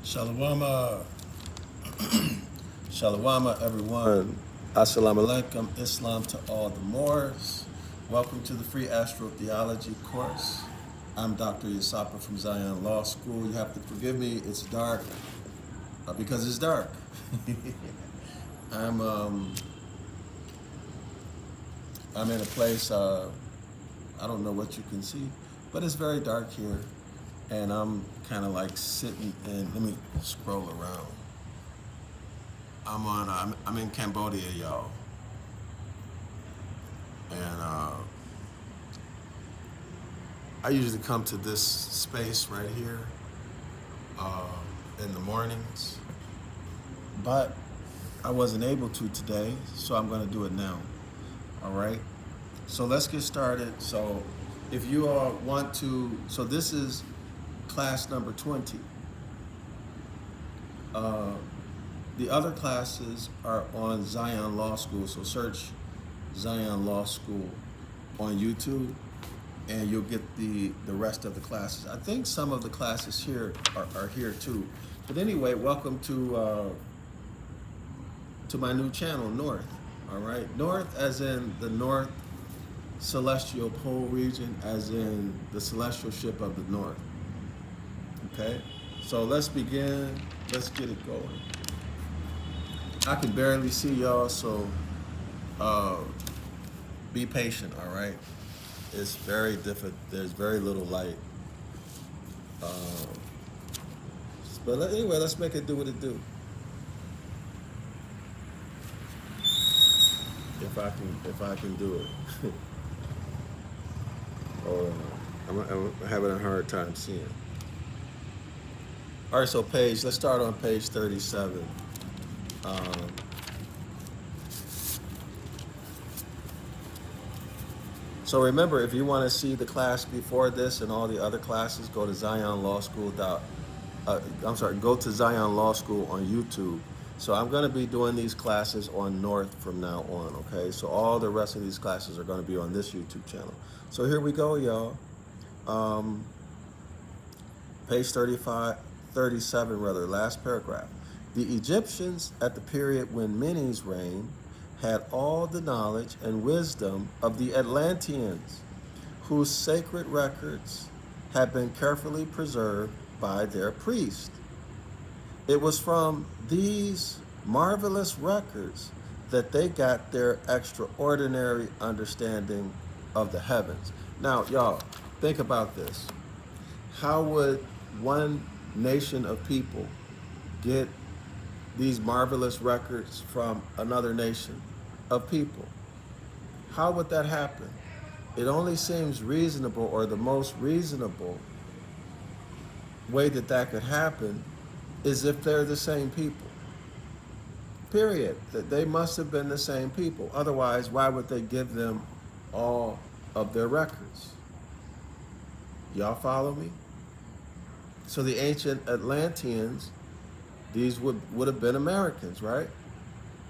Shalawama, Shalawama, everyone. Assalamu alaikum, Islam to all the Moors. Welcome to the free astrotheology course. I'm Dr. Yasapa from Zion Law School. You have to forgive me, it's dark because it's dark. I'm um, I'm in a place I don't know what you can see, but it's very dark here, and I'm kind of like sitting in. Let me scroll around. I'm in Cambodia, y'all, and I usually come to this space right here uh, in the mornings, but I wasn't able to today, so I'm going to do it now. All right. So let's get started. So if you all want to, so this is class number 20. Uh, the other classes are on Zion Law School. So search Zion Law School on YouTube and you'll get the rest of the classes. I think some of the classes here are here too. But anyway, welcome to my new channel, North. All right, North as in the North Celestial Pole region, as in the celestial ship of the North. Okay, so let's begin. Let's get it going. I can barely see y'all, so be patient. All right, it's very difficult. There's very little light. Uh, but anyway, let's make it do what it do. If I can do it. Hold on. I'm having a hard time seeing. All right, so let's start on page 37. So remember, if you want to see the class before this and all the other classes, go to Zion Law School. Go to Zion Law School on YouTube. So I'm going to be doing these classes on North from now on, okay? So all the rest of these classes are going to be on this YouTube channel. So here we go, y'all. Page 37 rather, last paragraph. The Egyptians at the period when Menes reigned had all the knowledge and wisdom of the Atlanteans, whose sacred records had been carefully preserved by their priests. It was from these marvelous records that they got their extraordinary understanding of the heavens. Now, y'all, think about this. How would one nation of people get these marvelous records from another nation of people? How would that happen? It only seems reasonable, or the most reasonable way that could happen is if they're the same people. Period. That they must have been the same people. Otherwise, why would they give them all of their records? Y'all follow me? So the ancient Atlanteans, these would have been Americans, right?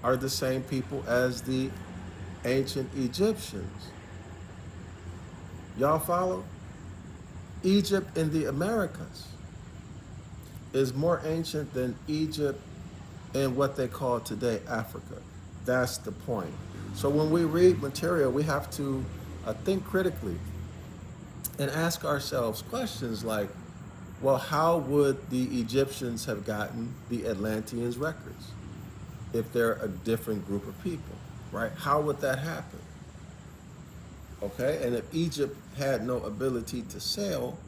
Are the same people as the ancient Egyptians. Y'all follow? Egypt in the Americas is more ancient than Egypt in what they call today Africa. That's the point. So when we read material, we have to think critically and ask ourselves questions like, well, how would the Egyptians have gotten the Atlanteans' records if they're a different group of people, right? How would that happen? Okay, and if Egypt had no ability to sail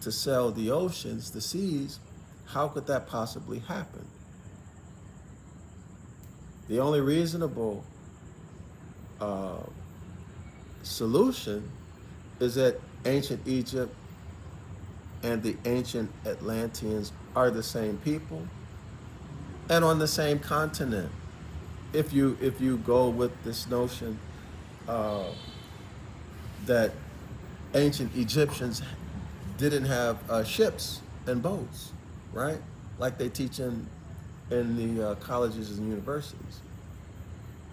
the oceans, the seas, how could that possibly happen? The only reasonable solution is that ancient Egypt and the ancient Atlanteans are the same people and on the same continent. If you go with this notion that ancient Egyptians didn't have ships and boats, right? Like they teach in the colleges and universities.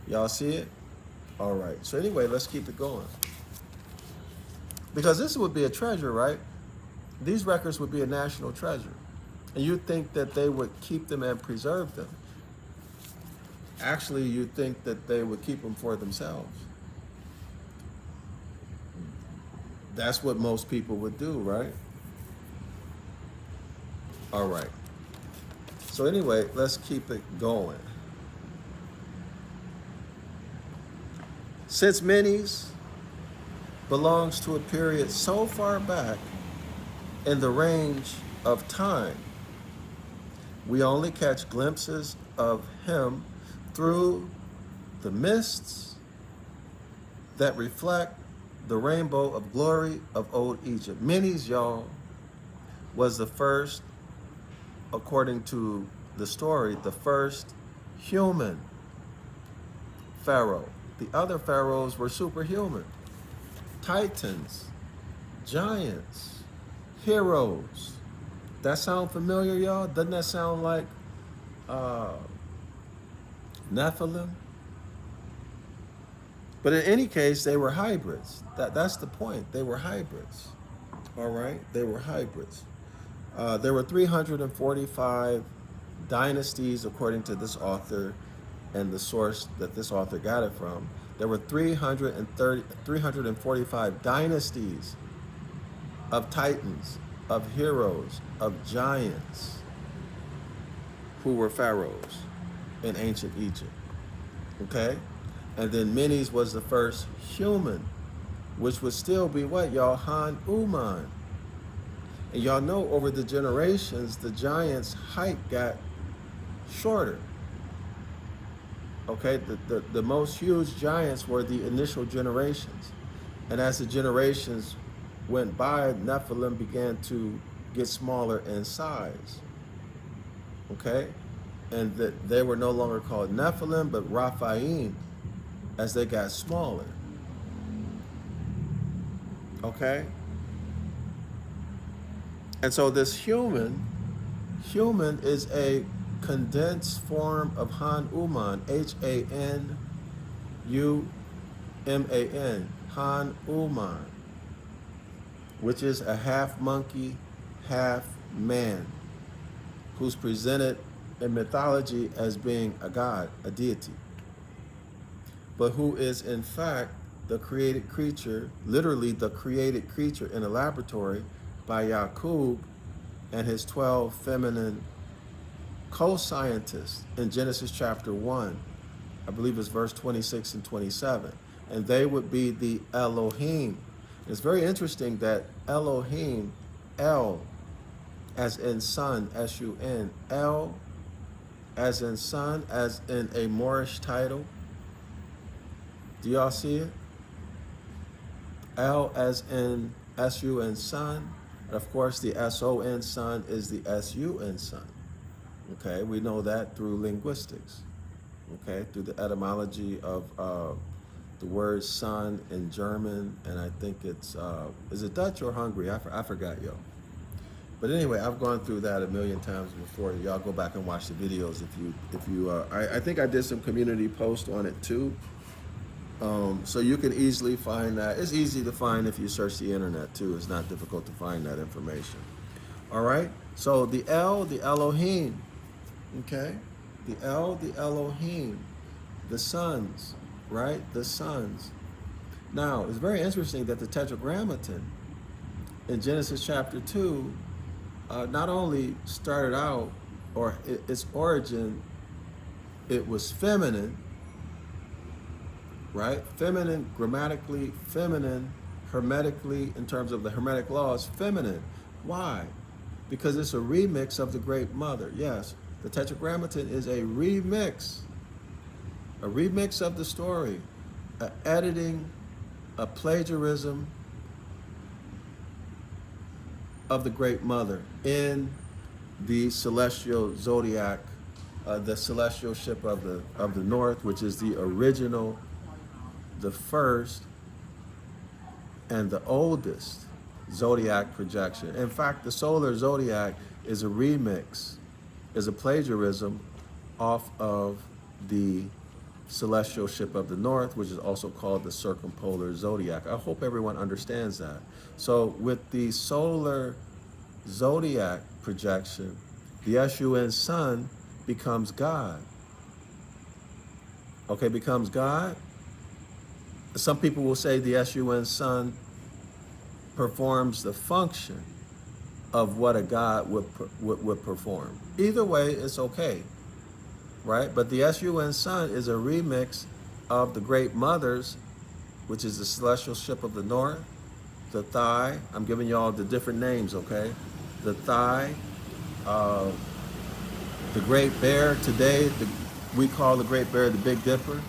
Y'all see it? All right. So anyway, let's keep it going. Because this would be a treasure, right? These records would be a national treasure. And you think that they would keep them and preserve them. Actually, you think that they would keep them for themselves. That's what most people would do, right? All right. So anyway, let's keep it going. Since Menes belongs to a period so far back in the range of time, we only catch glimpses of him through the mists that reflect the rainbow of glory of old Egypt. Menes, y'all, was the first, according to the story, the first human pharaoh. The other pharaohs were superhuman. Titans, giants, heroes. That sound familiar, y'all? Doesn't that sound like Nephilim? But in any case, they were hybrids. That's the point. They were hybrids. All right? They were hybrids. There were 345 dynasties, according to this author and the source that this author got it from. There were 345 dynasties of titans, of heroes, of giants who were pharaohs in ancient Egypt. Okay? And then Menes was the first human, which would still be what, y'all? Han-Uman. And y'all know over the generations, the giants' height got shorter. Okay, the most huge giants were the initial generations. And as the generations went by, Nephilim began to get smaller in size. Okay? And that they were no longer called Nephilim, but Raphaim, as they got smaller. Okay? And so this human is a condensed form of Han-Uman, H-A-N-U-M-A-N, Han-Uman, which is a half monkey, half man, who's presented in mythology as being a god, a deity, but who is in fact the created creature, literally the created creature in a laboratory by Yaqub and his 12 feminine co-scientists in Genesis chapter 1, I believe it's verse 26 and 27. And they would be the Elohim. It's very interesting that Elohim, El, as in son, S-U-N, El, as in son, as in a Moorish title. Do y'all see it? El as in S-U-N, son. And of course, the S-O-N, son, is the S-U-N, son. Okay, we know that through linguistics. Okay, through the etymology of the word son in German, and I think it's, is it Dutch or Hungary? I forgot, yo. But anyway, I've gone through that a million times before. Y'all go back and watch the videos if you. I think I did some community posts on it too. So you can easily find that. It's easy to find if you search the internet too. It's not difficult to find that information. All right. So the El, the Elohim. Okay. The El, the Elohim. The sons. Right. The sons. Now it's very interesting that the Tetragrammaton in Genesis chapter 2 not only started out, or its origin, it was feminine. Right? Feminine, grammatically, feminine, hermetically, in terms of the Hermetic laws, feminine. Why? Because it's a remix of the Great Mother. Yes, the Tetragrammaton is a remix of the story, a editing, a plagiarism of the Great Mother in the celestial zodiac, the celestial ship of the north, which is the original, the first, and the oldest zodiac projection. In fact, the solar zodiac is a remix, is a plagiarism off of the celestial ship of the north, which is also called the circumpolar zodiac. I hope everyone understands that. So with the solar zodiac projection, The S-U-N Son becomes God. Okay, becomes God. Some people will say the S-U-N Son performs the function of what a God would perform. Either way, it's okay, right? But the S-U-N Son is a remix of the Great Mothers, which is the celestial ship of the north, the Thigh. I'm giving y'all the different names, okay? The Thigh, uh, the Great Bear. Today, we call the Great Bear the Big Dipper.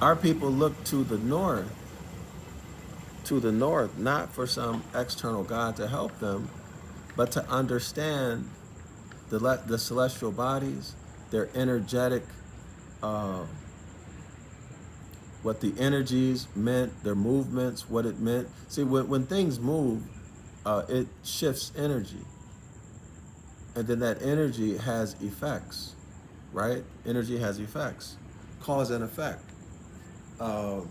Our people look to the north, not for some external God to help them, but to understand the celestial bodies, their energetic, uh, what the energies meant, their movements, what it meant. See, when things move, it shifts energy. And then that energy has effects, right? Energy has effects, cause and effect. But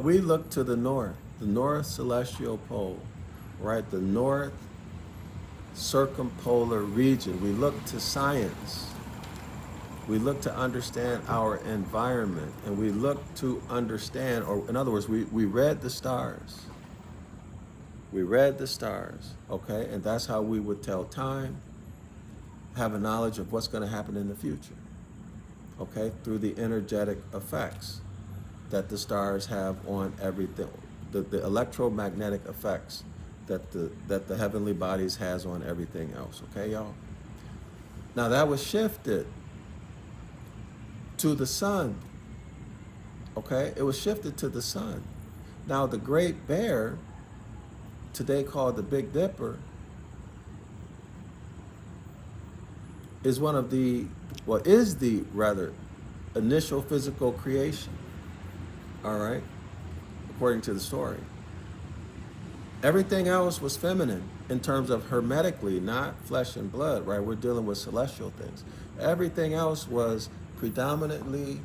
we look to the north celestial pole, right? The north circumpolar region. We look to science. We look to understand our environment, and we look to understand, or in other words, we read the stars. We read the stars, okay? And that's how we would tell time, have a knowledge of what's going to happen in the future, okay? Through the energetic effects that the stars have on everything, the electromagnetic effects that the heavenly bodies has on everything else, okay, y'all? Now that was shifted to the sun, okay? It was shifted to the sun. Now the Great Bear, today called the Big Dipper, is one of the, well, is the rather initial physical creation, all right, according to the story. Everything else was feminine in terms of hermetically, not flesh and blood, right? We're dealing with celestial things. Everything else was predominantly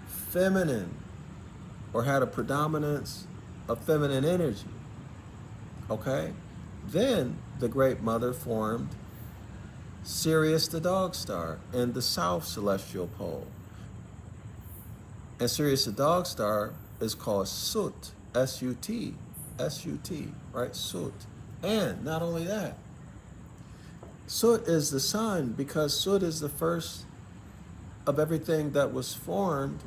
feminine, or had a predominance of feminine energy, okay? Then the Great Mother formed Sirius the Dog Star in the South Celestial Pole. And Sirius the Dog Star is called Sut, S-U-T, S-U-T, right? Sut. And not only that, Sut is the sun, because Sut is the first of everything that was formed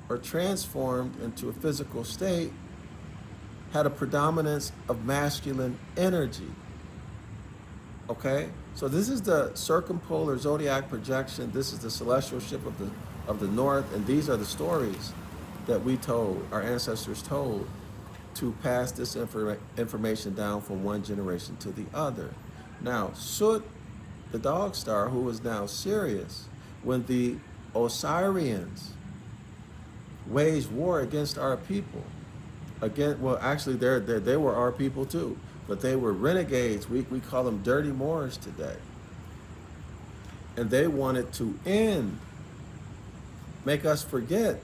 or transformed into a physical state, had a predominance of masculine energy. Okay? So this is the circumpolar zodiac projection. This is the celestial ship of the north, and these are the stories that we told, our ancestors told, to pass this information down from one generation to the other. Now, Sut, the dog star, who is now Sirius, when the Osirians waged war against our people, well, actually, they were our people too, but they were renegades. We call them dirty Moors today. And they wanted to make us forget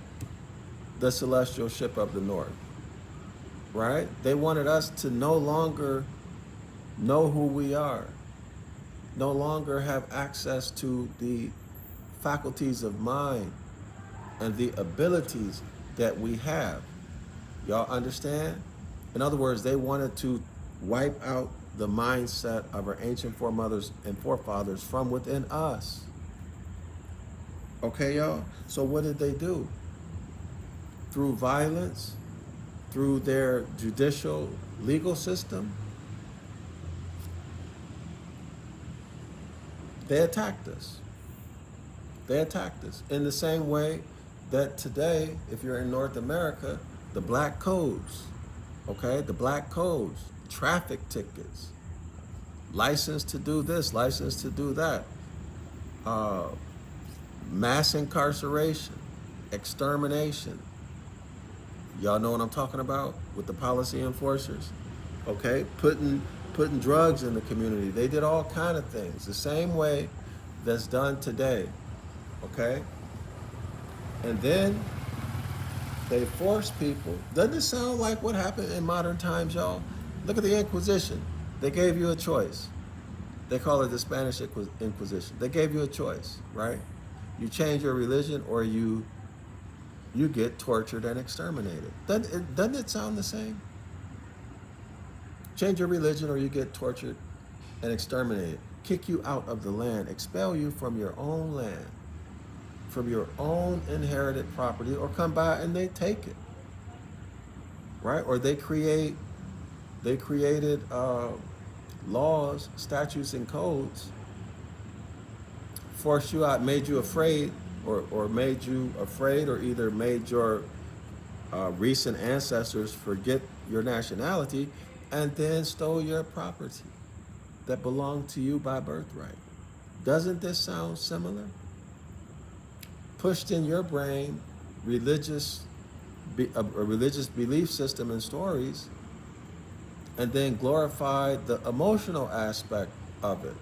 the celestial ship of the north, right? They wanted us to no longer know who we are, no longer have access to the faculties of mind and the abilities that we have. Y'all understand? In other words, they wanted to wipe out the mindset of our ancient foremothers and forefathers from within us. Okay, y'all? So what did they do? Through violence, through their judicial legal system, they attacked us. They attacked us in the same way that today, if you're in North America, the black codes, okay? The black codes, traffic tickets, license to do this, license to do that, mass incarceration, extermination. Y'all know what I'm talking about with the policy enforcers, okay? Putting drugs in the community. They did all kind of things, the same way that's done today, okay? And then they force people. Doesn't it sound like what happened in modern times, y'all? Look at the Inquisition. They gave you a choice. They call it the Spanish Inquisition. They gave you a choice, right? You change your religion or you get tortured and exterminated. Doesn't it sound the same? Change your religion or you get tortured and exterminated. Kick you out of the land, expel you from your own land, from your own inherited property, or come by and they take it, right? Or they created laws, statutes, and codes, forced you out, made you afraid, or made you afraid, or either made your recent ancestors forget your nationality, and then stole your property that belonged to you by birthright. Doesn't this sound similar? Pushed in your brain a religious belief system and stories, and then glorified the emotional aspect of it,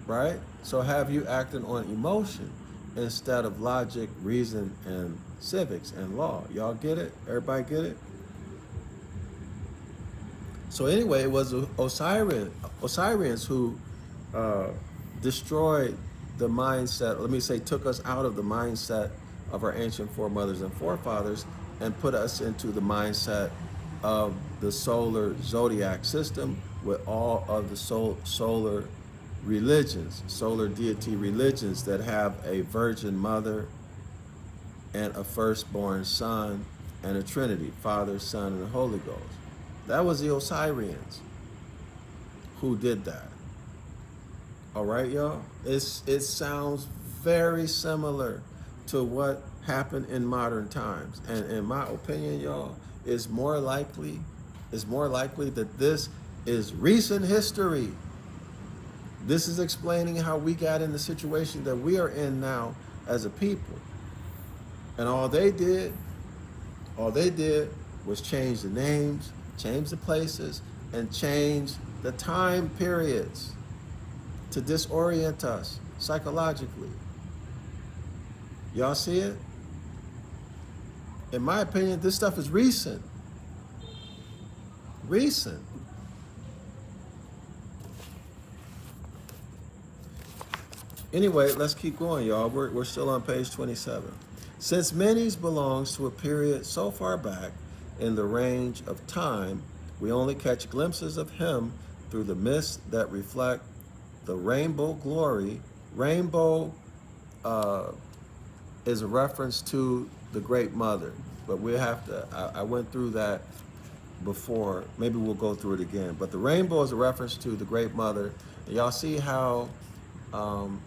right? So have you acting on emotion instead of logic, reason, and civics and law. Y'all get it? Everybody get it? So anyway, it was Osirians who destroyed the mindset, let me say, took us out of the mindset of our ancient foremothers and forefathers and put us into the mindset of the solar zodiac system with all of the solar religions, solar deity religions that have a virgin mother and a firstborn son and a trinity, Father, Son, and the Holy Ghost. That was the Osirians who did that. All right, y'all? It sounds very similar to what happened in modern times. And in my opinion, y'all, it's more likely that this is recent history. This is explaining how we got in the situation that we are in now as a people. And all they did was change the names, change the places, and change the time periods to disorient us psychologically. Y'all see it? In my opinion, this stuff is recent. Recent. Anyway, let's keep going, y'all. We're still on page 27. Since Menes belongs to a period so far back in the range of time, we only catch glimpses of him through the mists that reflect the rainbow glory. Rainbow is a reference to the Great Mother, but we have to, I went through that before. Maybe we'll go through it again. But the rainbow is a reference to the Great Mother. And y'all see how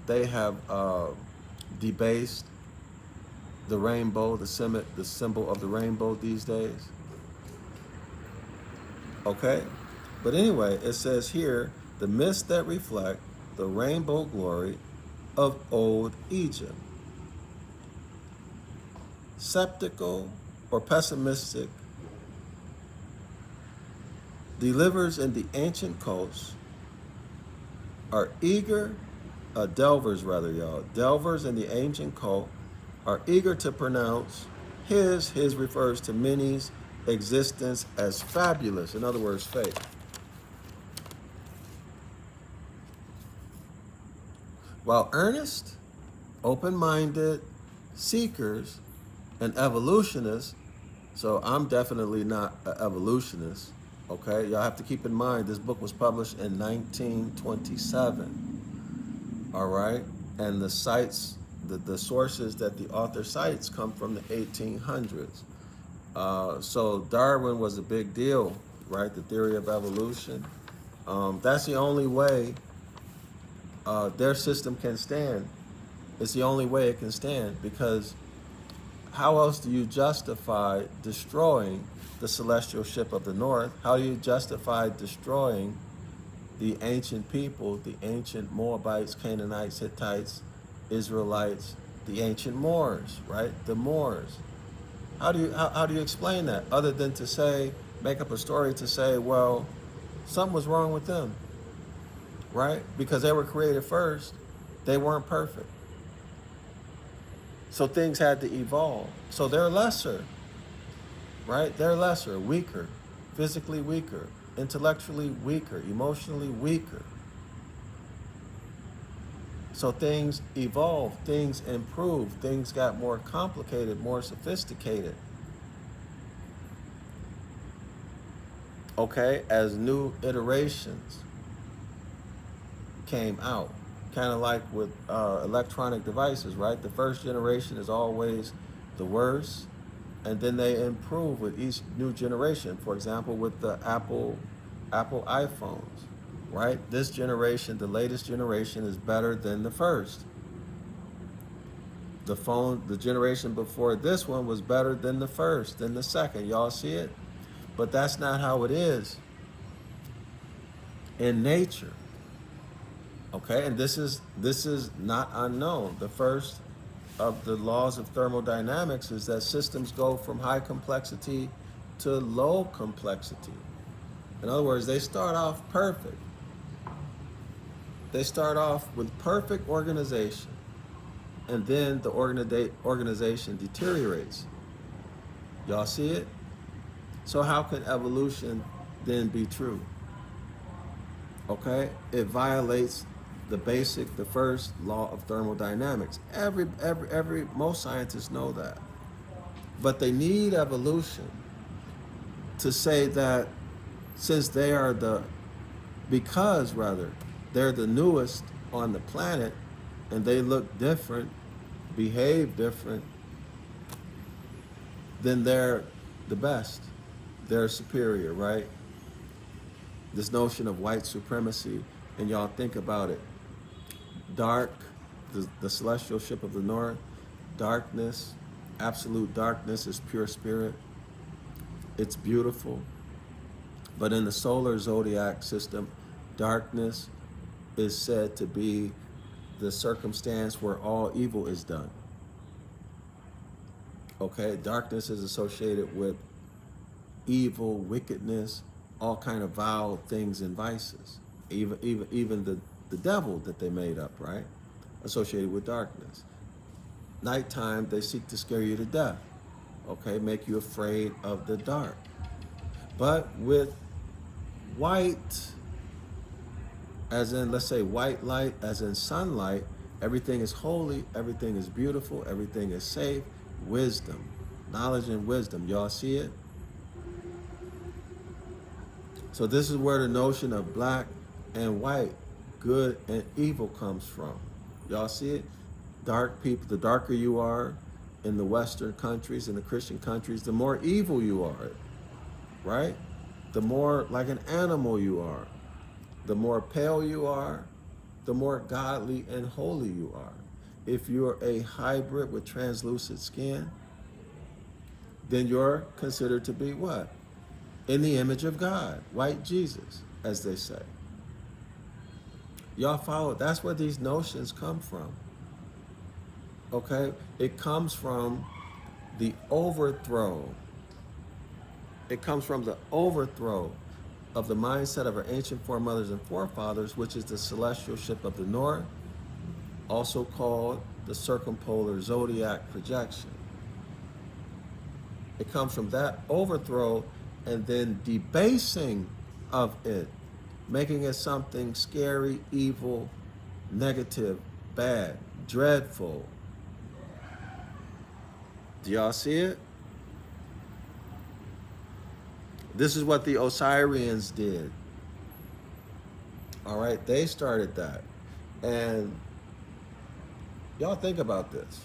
they have debased the rainbow, the symbol of the rainbow these days. Okay? But anyway, it says here, the mists that reflect the rainbow glory of old Egypt. Skeptical or pessimistic delvers in the ancient coast are eager, delvers in the ancient coast are eager to pronounce his refers to Menes' existence as fabulous, in other words, fake. While earnest, open-minded seekers and evolutionists, so I'm definitely not an evolutionist, okay? Y'all have to keep in mind this book was published in 1927, all right? And the sites, the sources that the author cites come from the 1800s. So Darwin was a big deal, right? The theory of evolution. That's the only way their system can stand. It's the only way it can stand, because how else do you justify destroying the celestial ship of the north? How do you justify destroying the ancient people, the ancient Moabites, Canaanites, Hittites, Israelites, the ancient Moors, right? The Moors. How do you explain that, other than to say, make up a story to say, well, something was wrong with them, right? Because they were created first, they weren't perfect. So things had to evolve. So they're lesser. right? They're lesser, weaker, physically weaker, intellectually weaker, emotionally weaker. So things evolved, things improved, things got more complicated, more sophisticated. Okay, as new iterations came out, kind of like with electronic devices, right? The first generation is always the worst, and then they improve with each new generation. For example, with the Apple iPhones, right? This generation, the latest generation, is better than the first. The generation before this one was better than the first, than the second. Y'all see it? But that's not how it is in nature. Okay, and this is not unknown. The first of the laws of thermodynamics is that systems go from high complexity to low complexity. In other words, they start off perfect. They start off with perfect organization, and then the organization deteriorates. Y'all see it? So how can evolution then be true? Okay, it violates the first law of thermodynamics. Most scientists know that, but they need evolution to say that since they are because rather, they're the newest on the planet, and they look different, behave different, then they're the best. They're superior, right? This notion of white supremacy, and y'all think about it. Dark, the celestial ship of the north, darkness, absolute darkness is pure spirit. It's beautiful. But in the solar zodiac system, darkness is said to be the circumstance where all evil is done. Okay, darkness is associated with evil, wickedness, all kind of vile things and vices. Even the devil that they made up, right? Associated with darkness. Nighttime, they seek to scare you to death. Okay, make you afraid of the dark. But with white, as in, let's say white light, as in sunlight, everything is holy, everything is beautiful, everything is safe. Wisdom, knowledge and wisdom. Y'all see it? So this is where the notion of black and white, good and evil comes from. Y'all see it? Dark people, the darker you are in the Western countries, in the Christian countries, the more evil you are, right? The more like an animal you are. The more pale you are, the more godly and holy you are. If you're a hybrid with translucent skin, then you're considered to be what? In the image of God, white Jesus, as they say. Y'all follow? That's where these notions come from. Okay? It comes from the overthrow. It comes from the overthrow of the mindset of our ancient foremothers and forefathers, which is the celestial ship of the north, also called the circumpolar zodiac projection. It comes from that overthrow and then debasing of it, making it something scary, evil, negative, bad, dreadful. Do y'all see it? This is what the Osirians did. All right, they started that. And y'all think about this.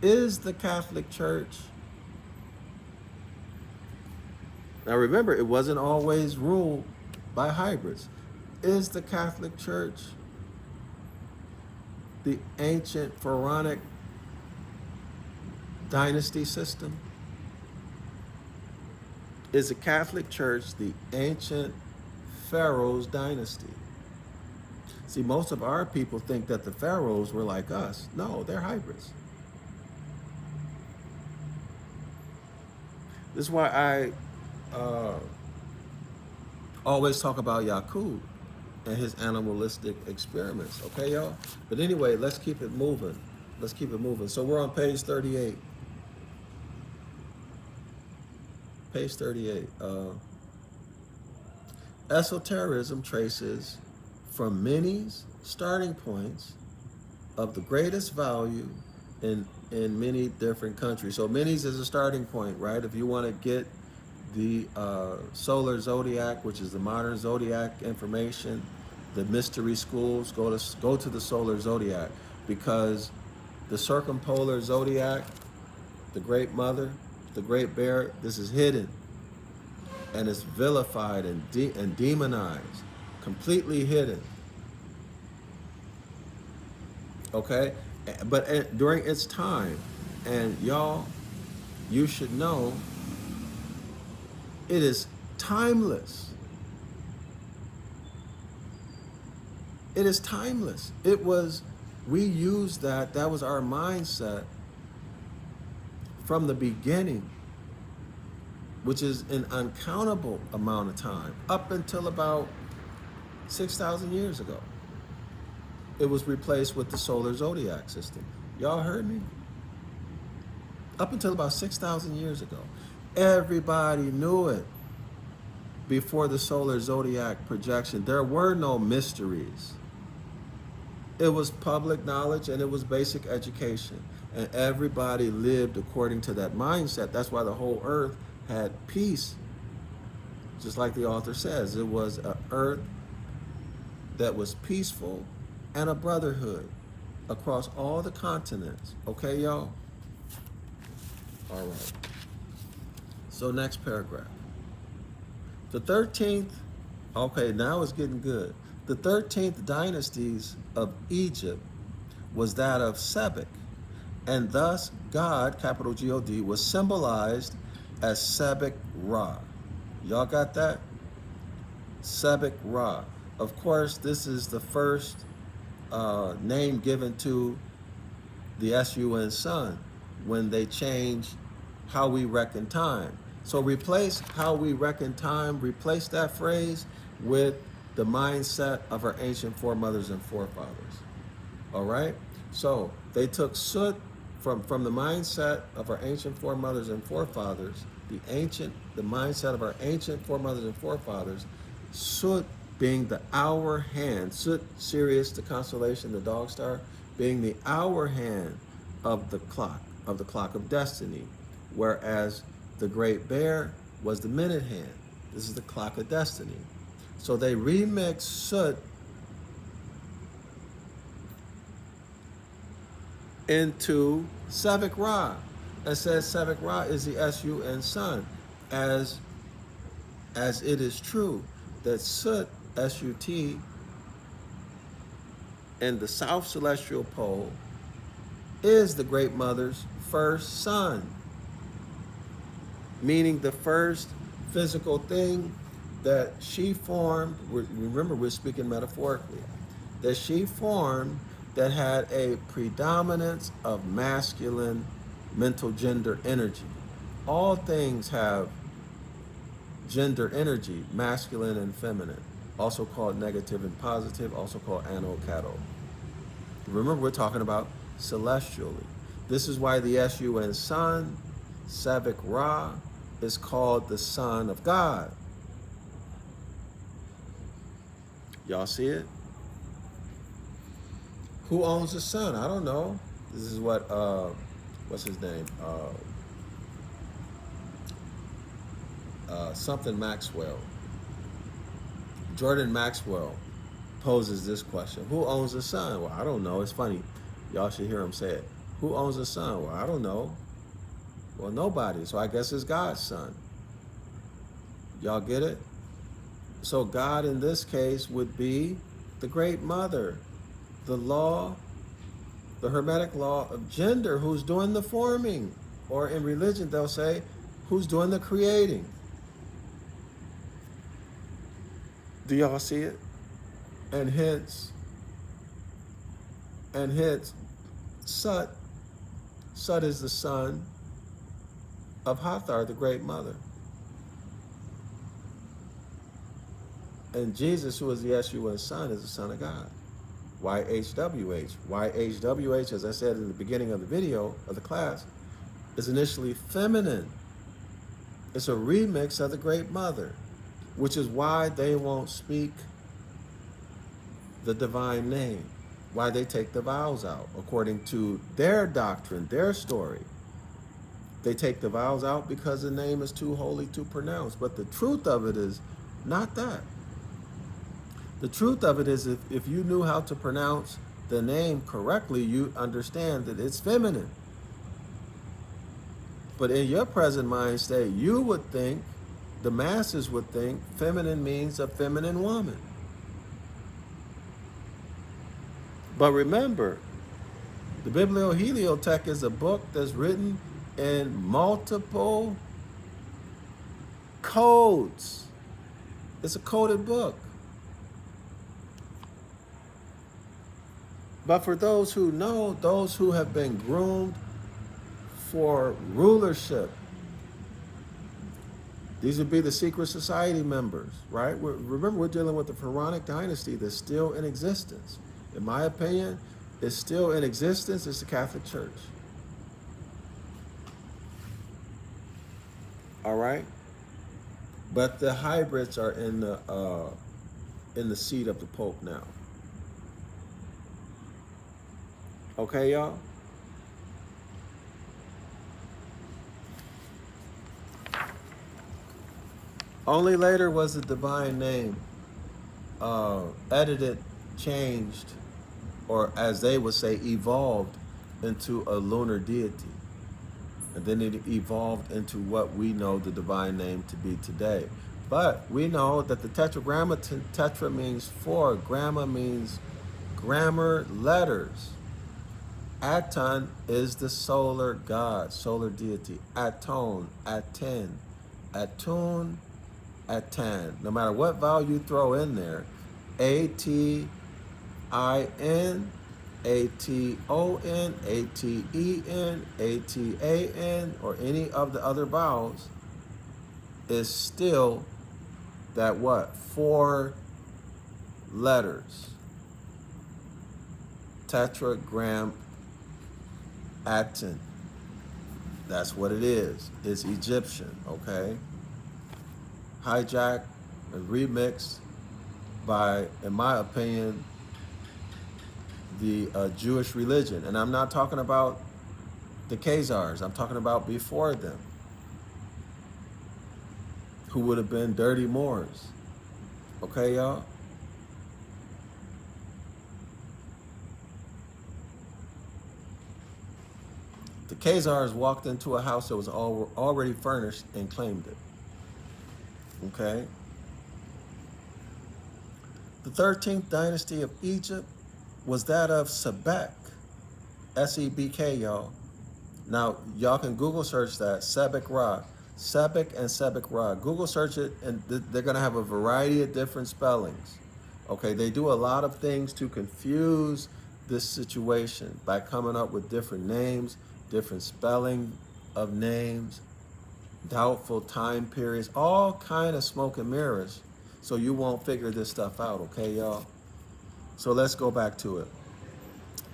Is the Catholic Church, now remember, it wasn't always ruled by hybrids. Is the Catholic Church the ancient pharaonic dynasty system? Is the Catholic Church the ancient Pharaoh's dynasty? See, most of our people think that the pharaohs were like us. No, they're hybrids. This is why I always talk about Yakub and his animalistic experiments. Okay, y'all? But anyway, let's keep it moving. Let's keep it moving. So we're on page 38. Page 38. Esotericism traces from many's starting points of the greatest value in many different countries. So many's is a starting point, right? If you want to get the solar zodiac, which is the modern zodiac information, the mystery schools, go to the solar zodiac, because the circumpolar zodiac, the great mother, the great bear, this is hidden and it's vilified and demonized, completely hidden. Okay, but during its time, and y'all, you should know, it is timeless. It is timeless. It was, we used that was our mindset from the beginning, which is an uncountable amount of time, up until about 6,000 years ago. It was replaced with the solar zodiac system. Y'all heard me? Up until about 6,000 years ago. Everybody knew it before the solar zodiac projection. There were no mysteries. It was public knowledge and it was basic education. And everybody lived according to that mindset. That's why the whole earth had peace. Just like the author says, it was an earth that was peaceful and a brotherhood across all the continents. Okay, y'all? All right. So next paragraph. The 13th, okay, now it's getting good. The 13th dynasties of Egypt was that of Sebek, and thus God, capital G-O-D, was symbolized as Sebek Ra. Y'all got that? Sebek Ra. Of course, this is the first name given to the SUN sun when they changed how we reckon time. So replace how we reckon time, replace that phrase with the mindset of our ancient foremothers and forefathers. All right? So they took Sut from the mindset of our ancient foremothers and forefathers, the mindset of our ancient foremothers and forefathers, Sut being the hour hand, Sut, Sirius, the constellation, the dog star, being the hour hand of the clock of destiny, whereas the great bear was the minute hand. This is the clock of destiny. So they remixed Sut into Sebek Ra and says Sebek Ra is the SUN sun, as it is true that Sut, S-U-T, in the south celestial pole is the great mother's first son, meaning the first physical thing that she formed. Remember, we're speaking metaphorically, that she formed that had a predominance of masculine mental gender energy. All things have gender energy, masculine and feminine, also called negative and positive, also called anode cathode. Remember, we're talking about celestially. This is why the SUN sun, Sebek Ra, is called the Son of God. Y'all see it? Who owns the sun? I don't know. This is what, what's his name? Something Maxwell. Jordan Maxwell poses this question. Who owns the sun? Well, I don't know. It's funny. Y'all should hear him say it. Who owns the sun? Well, I don't know. Well, nobody. So I guess it's God's son. Y'all get it? So God in this case would be the great mother, the law, the Hermetic law of gender, who's doing the forming. Or in religion, they'll say, who's doing the creating. Do y'all see it? And hence, Sut is the son of Hathor, the great mother. And Jesus, who is the SUN son, is the Son of God. YHWH. YHWH, as I said in the beginning of the video, of the class, is initially feminine. It's a remix of the Great Mother, which is why they won't speak the divine name, why they take the vowels out. According to their doctrine, their story, they take the vowels out because the name is too holy to pronounce. But the truth of it is not that. The truth of it is if you knew how to pronounce the name correctly, you understand that it's feminine. But in your present mind state, you would think, the masses would think, feminine means a feminine woman. But remember, the Biblioheliotheque is a book that's written in multiple codes. It's a coded book. But for those who know, those who have been groomed for rulership, these would be the secret society members, right? Remember, we're dealing with the Pharaonic dynasty that's still in existence. In my opinion, it's still in existence. It's the Catholic Church. All right? But the hybrids are in the seat of the Pope now. Okay, y'all? Only later was the divine name edited, changed, or as they would say, evolved into a lunar deity. And then it evolved into what we know the divine name to be today. But we know that the tetragrammaton, tetra means four, gramma means grammar letters. Aton is the solar god, solar deity. Aton, Aten, Atun, Atan. No matter what vowel you throw in there, A-T-I-N, A-T-O-N, A-T-E-N, A-T-A-N, or any of the other vowels, is still that what? 4 letters. Tetragram Aten. That's what it is. It's Egyptian, okay? Hijacked and remixed by, in my opinion, the Jewish religion. And I'm not talking about the Khazars. I'm talking about before them, who would have been dirty Moors. Okay, y'all? The Khazars walked into a house that was already furnished and claimed it. Okay? The 13th dynasty of Egypt was that of Sebek. S-E-B-K, y'all. Now, y'all can Google search that, Sebek Ra. Sebek and Sebek Ra. Google search it, and they're going to have a variety of different spellings. Okay, they do a lot of things to confuse this situation by coming up with different names, different spelling of names, doubtful time periods, all kind of smoke and mirrors, so you won't figure this stuff out, okay, y'all? So let's go back to it.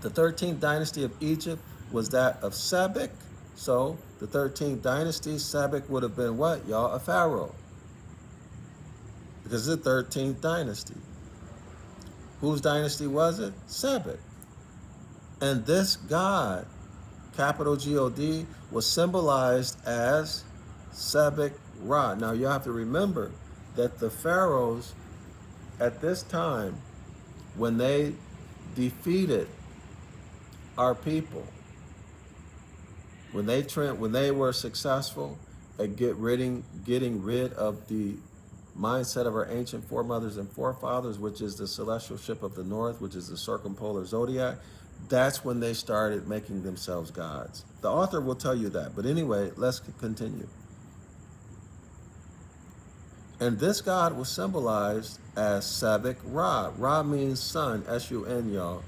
The 13th dynasty of Egypt was that of Sebek. So the 13th dynasty, Sebek would have been what, y'all? A pharaoh. Because it's the 13th dynasty. Whose dynasty was it? Sebek. And this god, capital G-O-D, was symbolized as Sebek Ra. Now you have to remember that the pharaohs at this time, when they defeated our people, when they were successful at getting rid of the mindset of our ancient foremothers and forefathers, which is the celestial ship of the north, which is the circumpolar zodiac, that's when they started making themselves gods. The author will tell you that. But anyway, let's continue. And this god was symbolized as Sebek Ra. Ra means sun, S-U-N, y'all.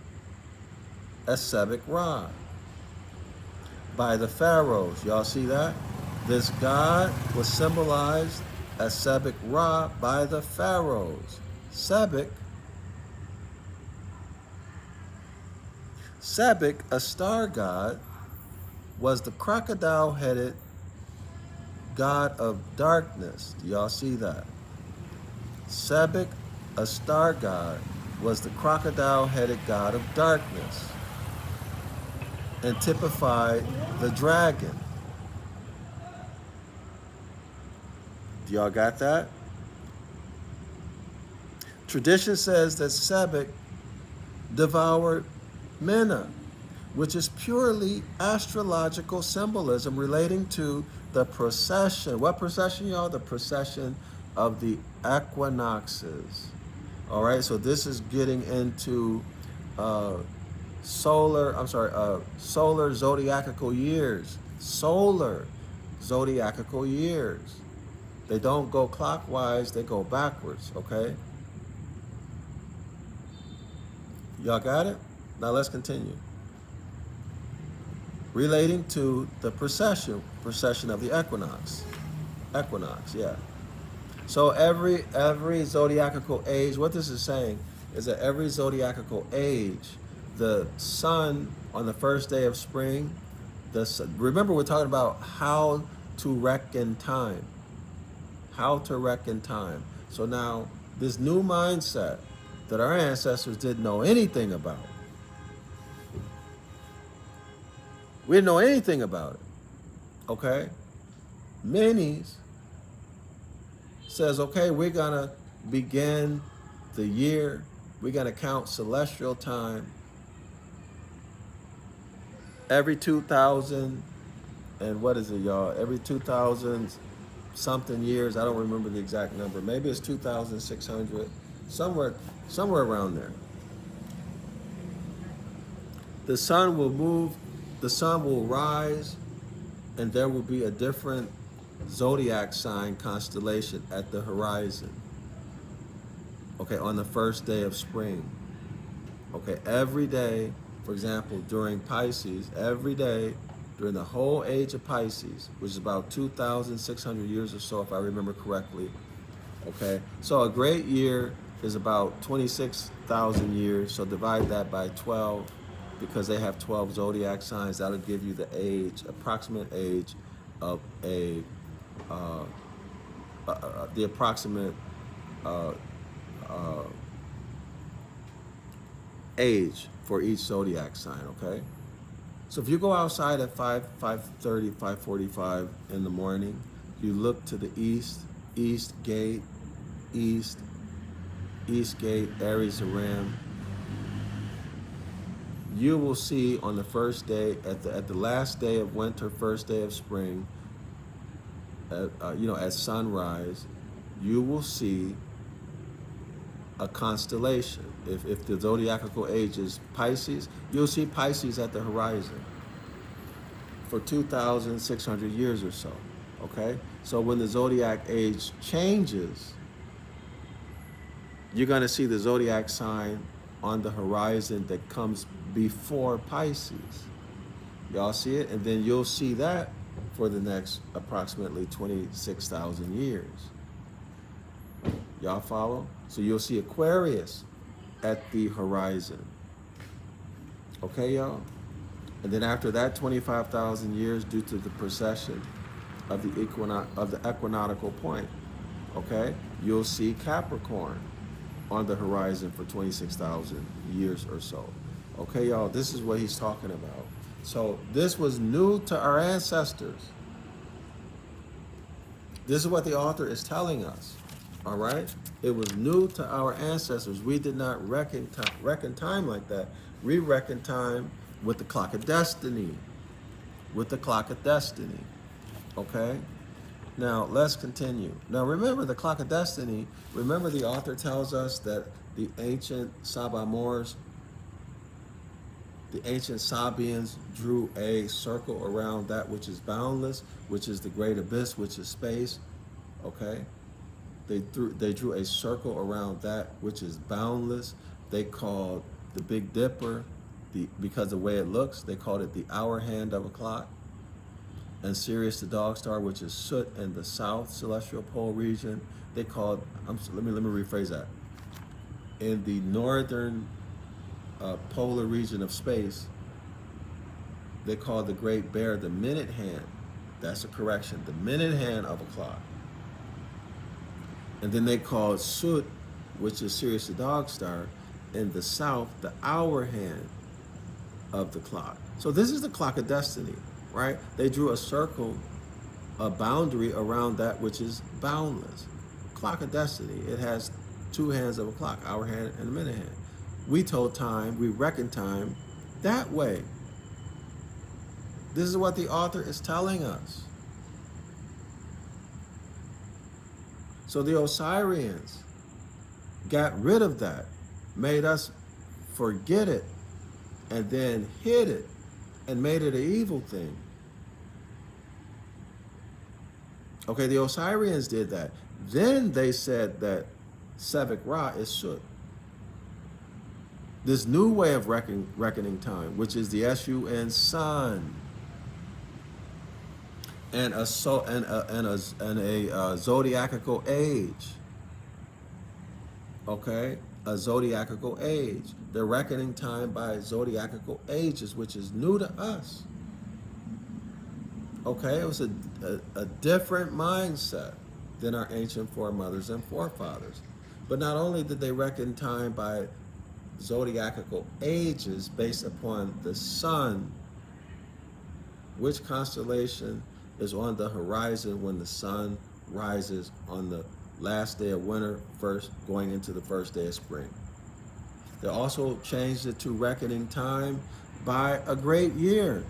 As Sebek Ra. By the pharaohs. Y'all see that? This god was symbolized as Sebek Ra by the pharaohs. Sebek, a star god, was the crocodile-headed god of darkness. Do y'all see that? Sebek, a star god, was the crocodile-headed god of darkness and typified the dragon. Do y'all got that? Tradition says that Sebek devoured Mena, which is purely astrological symbolism relating to the procession. What procession, y'all? The procession of the equinoxes. All right, so this is getting into solar zodiacal years. Solar zodiacal years. They don't go clockwise, they go backwards, okay? Y'all got it? Now let's continue. Relating to the procession of the equinox. Equinox, yeah. So every zodiacal age, what this is saying is that every zodiacal age, the sun on the first day of spring, remember we're talking about how to reckon time. How to reckon time. So now this new mindset that our ancestors didn't know anything about. We didn't know anything about it. Okay? Menes says, okay, we're gonna begin the year. We're gonna count celestial time every 2,000 and what is it, y'all? Every 2,000 something years. I don't remember the exact number. Maybe it's 2,600, somewhere around there. The sun will move, the sun will rise, and there will be a different zodiac sign constellation at the horizon. Okay, on the first day of spring. Okay, every day, for example, during Pisces, every day during the whole age of Pisces, which is about 2,600 years or so, if I remember correctly. Okay, so a great year is about 26,000 years. So divide that by 12, because they have 12 zodiac signs. That'll give you the age, approximate age of the approximate age for each zodiac sign. Okay. So if you go outside at 5:30, 5:45 in the morning, you look to the east, east gate, Aries and Ram. You will see on the first day, at the last day of winter, first day of spring, at sunrise, you will see a constellation. If the zodiacal age is Pisces, you'll see Pisces at the horizon for 2,600 years or so. Okay? So when the zodiac age changes, you're going to see the zodiac sign on the horizon that comes before Pisces. Y'all see it? And then you'll see that for the next approximately 26,000 years. Y'all follow? So you'll see Aquarius at the horizon. Okay, y'all? And then after that 25,000 years, due to the precession of the equinoctial point, okay, you'll see Capricorn on the horizon for 26,000 years or so. Okay, y'all, this is what he's talking about. So this was new to our ancestors. This is what the author is telling us. All right? It was new to our ancestors. We did not reckon time like that. We reckon time with the clock of destiny. With the clock of destiny. Okay? Now, let's continue. Now, remember the clock of destiny. Remember the author tells us that the ancient Sabaeans, the ancient Sabians drew a circle around that which is boundless, which is the great abyss, which is space. Okay? They drew a circle around that which is boundless. They called the Big Dipper, because the way it looks, they called it the hour hand of a clock. And Sirius the dog star, which is Soot in the south celestial pole region, they called, let me rephrase that. In the northern polar region of space, they called the Great Bear the minute hand That's a correction. The minute hand of a clock. And then they called Sut, which is Sirius the Dog Star, in the south, the hour hand of the clock. So this is the clock of destiny, right? They drew a circle, a boundary around that which is boundless. Clock of destiny. It has two hands of a clock, hour hand and a minute hand. We told time, we reckon time that way. This is what the author is telling us. So the Osirians got rid of that, made us forget it, and then hid it and made it an evil thing. Okay, the Osirians did that. Then they said that Sebek Ra is Sut. This new way of reckoning time, which is the sun sun, and a zodiacal age. Okay, a zodiacal age. They're reckoning time by zodiacal ages, which is new to us. Okay, it was a different mindset than our ancient foremothers and forefathers. But not only did they reckon time by zodiacal ages based upon the sun, which constellation is on the horizon when the sun rises on the last day of winter, first going into the first day of spring. They also changed it to reckoning time by a great year,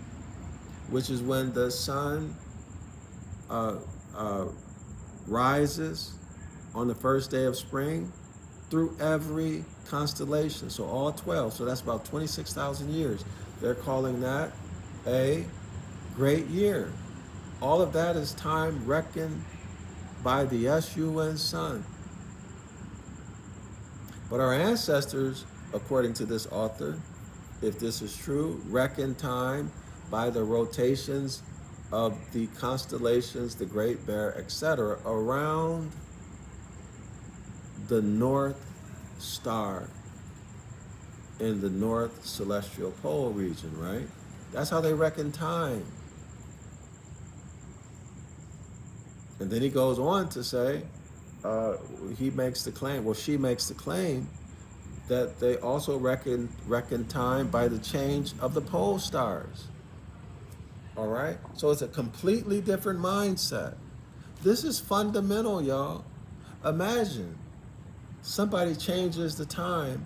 which is when the sun rises on the first day of spring through every constellation. So all 12, so that's about 26,000 years. They're calling that a great year. All of that is time reckoned by the sun sun. But our ancestors, according to this author, if this is true, reckon time by the rotations of the constellations, the Great Bear, etc., around the North Star in the North Celestial Pole region, right? That's how they reckon time. And then he goes on to say, he makes the claim, well, she makes the claim that they also reckon time by the change of the pole stars. All right? So it's a completely different mindset. This is fundamental, y'all. Imagine somebody changes the time.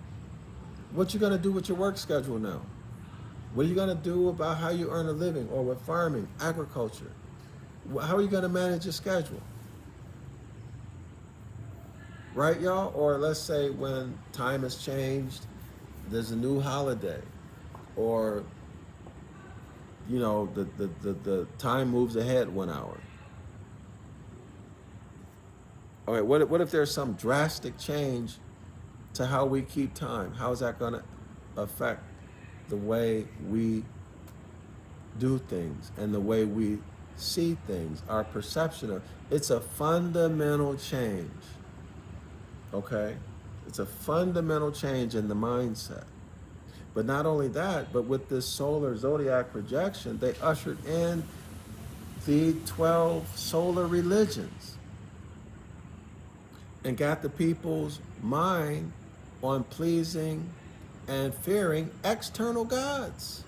What you gonna do with your work schedule now? What are you gonna do about how you earn a living, or with farming, agriculture? How are you gonna manage your schedule? Right, y'all? Or let's say when time has changed, there's a new holiday, or you know, the time moves ahead 1 hour. All right, what if there's some drastic change to how we keep time? How is that gonna affect the way we do things and the way we see things, our perception of it's a fundamental change. Okay? It's a fundamental change in the mindset. But not only that, but with this solar zodiac projection, they ushered in the 12 solar religions and got the people's mind on pleasing and fearing external gods.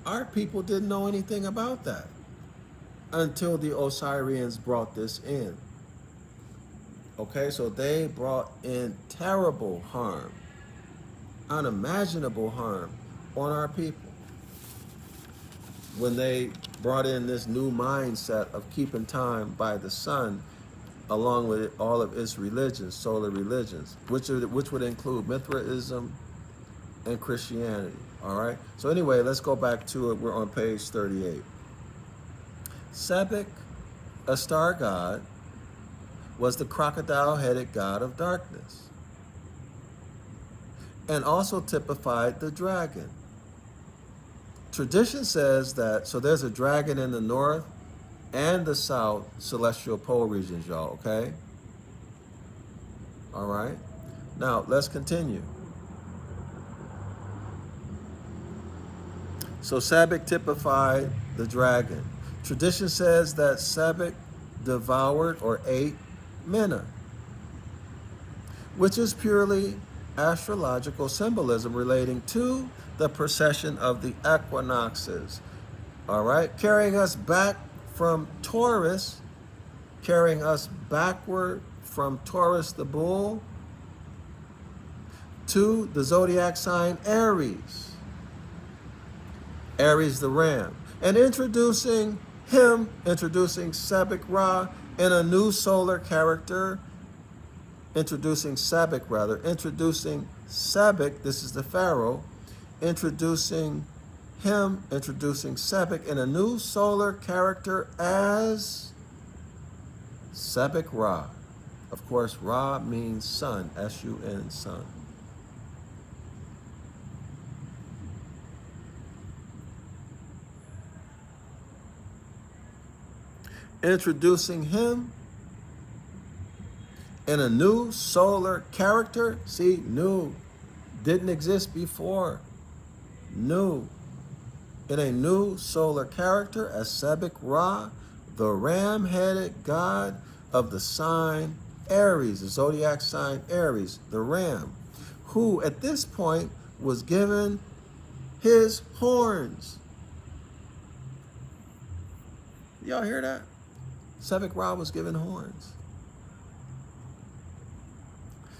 Our people didn't know anything about that until the Osirians brought this in. Okay, so they brought in terrible harm, unimaginable harm on our people when they brought in this new mindset of keeping time by the sun, along with all of its religions, solar religions, which would include Mithraism and Christianity. All right, so anyway, let's go back to it. We're on page 38. Sebek, a star god, was the crocodile-headed god of darkness, and also typified the dragon. Tradition says that, so there's a dragon in the north and the south celestial pole regions, y'all, okay? All right, now let's continue. So Sebek typified the dragon. Tradition says that Sebek devoured or ate Menna, which is purely astrological symbolism relating to the precession of the equinoxes. All right, carrying us back from Taurus, carrying us backward from Taurus the bull to the zodiac sign Aries, Aries the ram, and introducing Sebek Ra in a new solar character, introducing Sebek, this is the pharaoh, introducing Sebek in a new solar character as Sebek Ra. Of course, Ra means sun, S-U-N, sun. Introducing him in a new solar character. See, new. Didn't exist before. New. In a new solar character as Sebek Ra, the ram-headed god of the sign Aries, the zodiac sign Aries, the ram, who at this point was given his horns. Y'all hear that? Sebek Ra was given horns.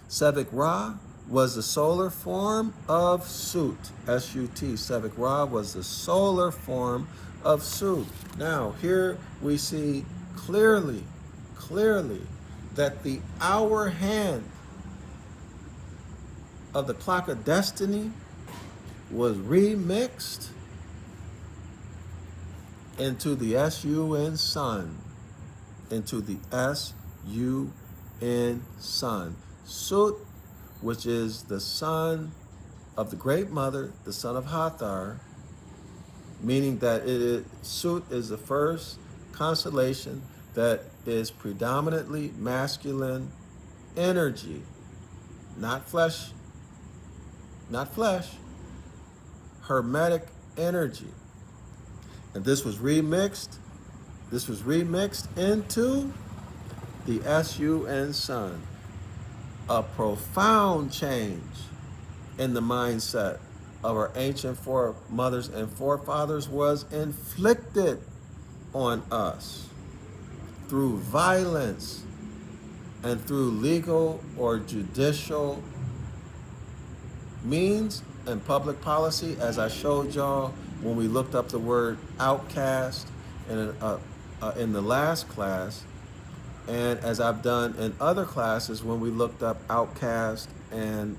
Sebek Ra was the solar form of Sut, S-U-T. Sebek Ra was the solar form of Sut. Now, here we see clearly that the hour hand of the clock of destiny was remixed into the S-U-N sun, into the S-U-N sun. Sut, which is the son of the Great Mother, the son of Hathor, meaning that Sut is the first constellation that is predominantly masculine energy, not flesh, hermetic energy. And this was remixed into the S-U-N sun. A profound change in the mindset of our ancient foremothers and forefathers was inflicted on us through violence and through legal or judicial means and public policy, as I showed y'all when we looked up the word outcast in the last class, and as I've done in other classes when we looked up outcast and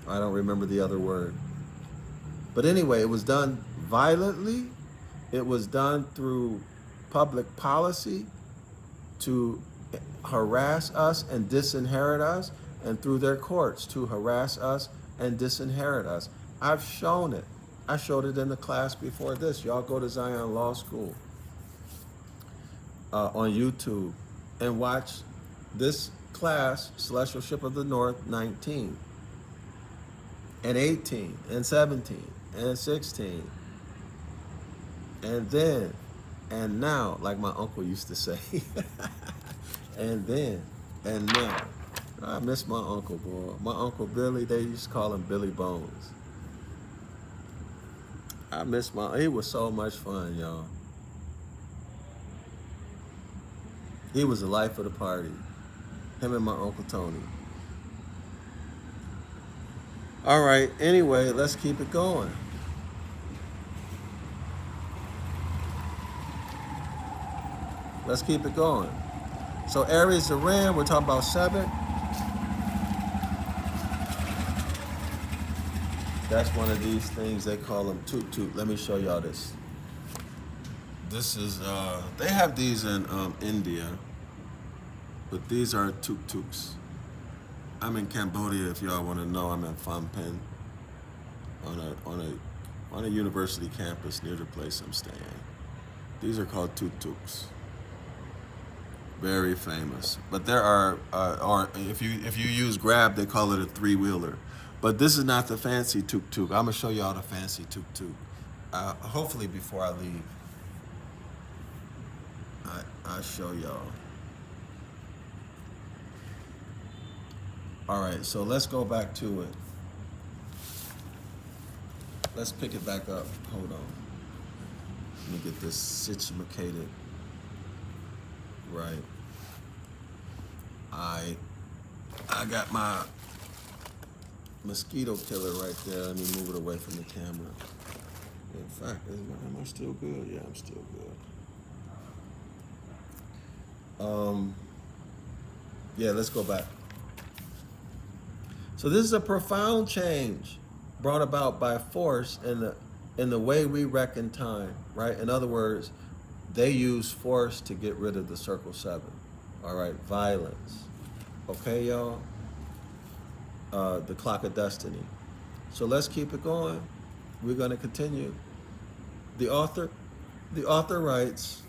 I don't remember the other word. But anyway, it was done violently. It was done through public policy to harass us and disinherit us, and through their courts to harass us and disinherit us. I've shown it. I showed it in the class before this. Y'all go to Zion Law School on YouTube and watch this class, Celestial Ship of the North 19 and 18 and 17 and 16 and then and now, like my uncle used to say. And then and now. I miss my uncle, boy. My Uncle Billy, they used to call him Billy Bones. I miss he was so much fun, y'all. He was the life of the party. Him and my Uncle Tony. All right, anyway, let's keep it going. Let's keep it going. So Aries the ram, we're talking about Sebek. That's one of these things, they call them toot. Let me show y'all this. This is, they have these in India, but these are tuk-tuks. I'm in Cambodia, if y'all want to know. I'm in Phnom Penh on a university campus near the place I'm staying. These are called tuk-tuks. Very famous. But there are, or if you use Grab, they call it a three-wheeler. But this is not the fancy tuk-tuk. I'm gonna show y'all the fancy tuk-tuk. Hopefully before I leave. I show y'all. All right, so let's go back to it. Let's pick it back up. Hold on. Let me get this situated right. I got my mosquito killer right there. Let me move it away from the camera. In fact, am I still good? Yeah, I'm still good. Yeah, let's go back. So this is a profound change brought about by force in the way we reckon time, right? In other words, they use force to get rid of the circle 7. All right, violence. Okay, y'all? The clock of destiny. So let's keep it going. We're going to continue. The author writes,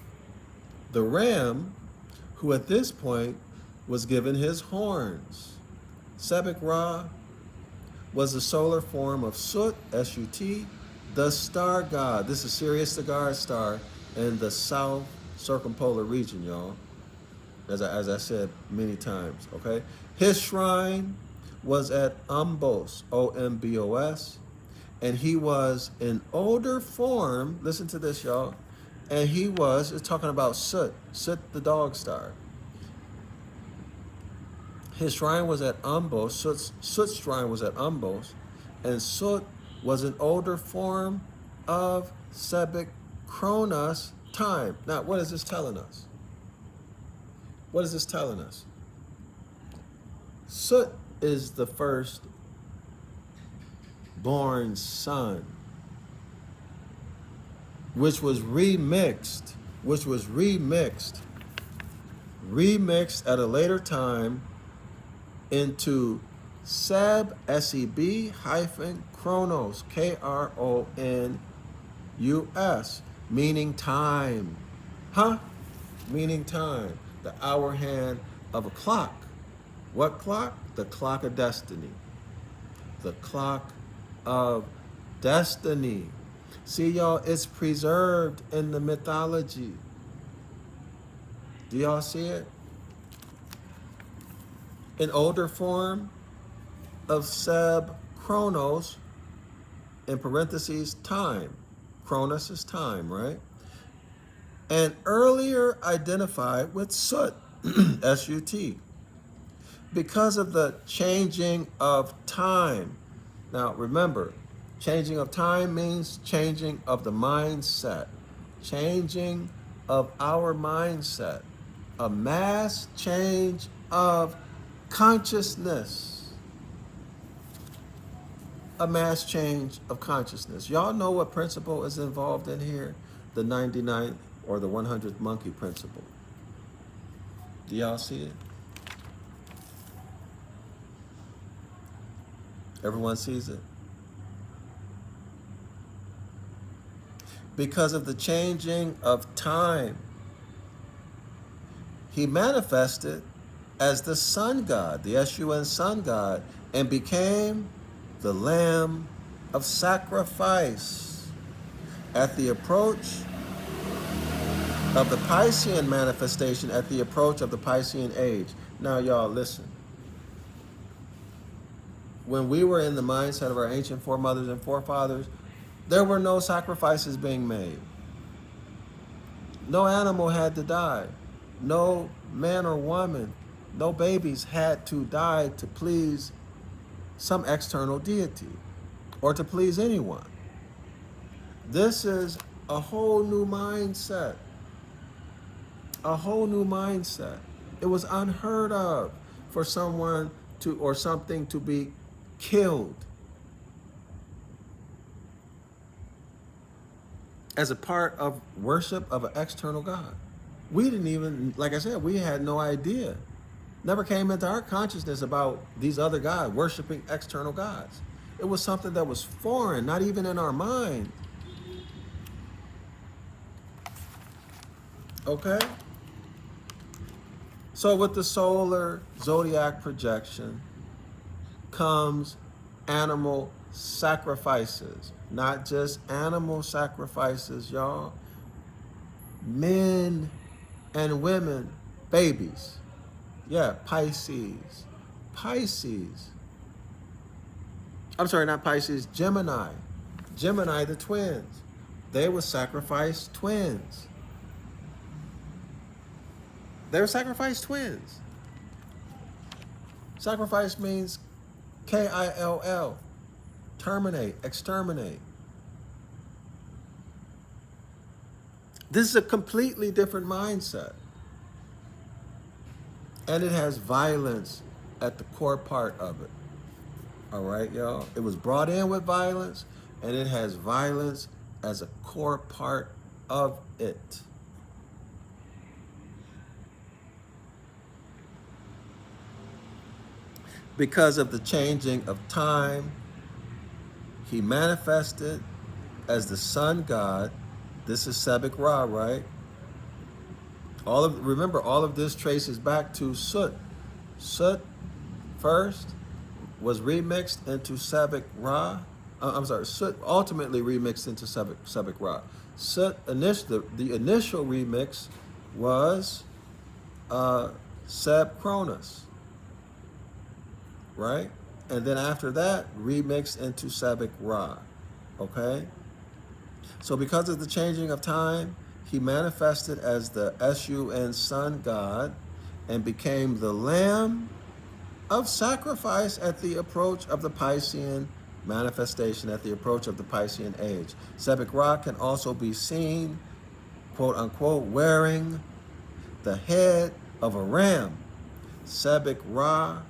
the ram, who at this point was given his horns. Sebek Ra was the solar form of Sut, S-U-T, the star god. This is Sirius, the guard star, in the south circumpolar region, y'all. As I said many times, okay? His shrine was at Ombos, O-M-B-O-S, and he was in older form, listen to this, y'all, and it's talking about Sut the dog star. His shrine was at Ombos, Sut's shrine was at Ombos, and Sut was an older form of Sebek Kronos time. Now, what is this telling us? What is this telling us? Sut is the first born son, which was remixed at a later time into Seb, S-E-B hyphen Kronos, K-R-O-N-U-S, meaning time. Huh? Meaning time. The hour hand of a clock. What clock? The clock of destiny. The clock of destiny. See, y'all, it's preserved in the mythology. Do y'all see it? In older form of Seb Kronos, in parentheses, time. Kronos is time, right? And earlier identified with Sut, S-U-T, because of the changing of time. Now, remember, changing of time means changing of the mindset, changing of our mindset, a mass change of consciousness, a mass change of consciousness. Y'all know what principle is involved in here? The 99th or the 100th monkey principle. Do y'all see it? Everyone sees it? Because of the changing of time, he manifested as the sun god, the S-U-N sun god, and became the lamb of sacrifice. At the approach of the Piscean manifestation, at the approach of the Piscean age. Now, y'all, listen. When we were in the mindset of our ancient foremothers and forefathers, there were no sacrifices being made. No animal had to die. No man or woman, no babies had to die to please some external deity or to please anyone. This is a whole new mindset. A whole new mindset. It was unheard of for someone to or something to be killed as a part of worship of an external God. We didn't even, like I said, we had no idea. Never came into our consciousness about these other gods, worshiping external gods. It was something that was foreign, not even in our mind. Okay? So with the solar zodiac projection comes animal sacrifices. Not just animal sacrifices, y'all. Men and women, babies. Yeah, Pisces. Pisces. I'm sorry, not Pisces, Gemini. Gemini, the twins. They would sacrifice twins. They would sacrifice twins. Sacrifice means Kill, terminate, exterminate. This is a completely different mindset. And it has violence at the core part of it. All right, y'all? It was brought in with violence, and it has violence as a core part of it. Because of the changing of time, he manifested as the sun god. This is Sebek Ra, right? Remember, all of this traces back to Sut. Sut first was remixed into Sebek Ra. Sut ultimately remixed into Sebek Ra. Sut the initial remix was Seb Cronus, right? And then after that, remixed into Sebek Ra. Okay? So because of the changing of time, he manifested as the Sun sun god and became the lamb of sacrifice at the approach of the Piscean manifestation, at the approach of the Piscean age. Sebek Ra can also be seen, quote unquote, wearing the head of a ram. Sebek Ra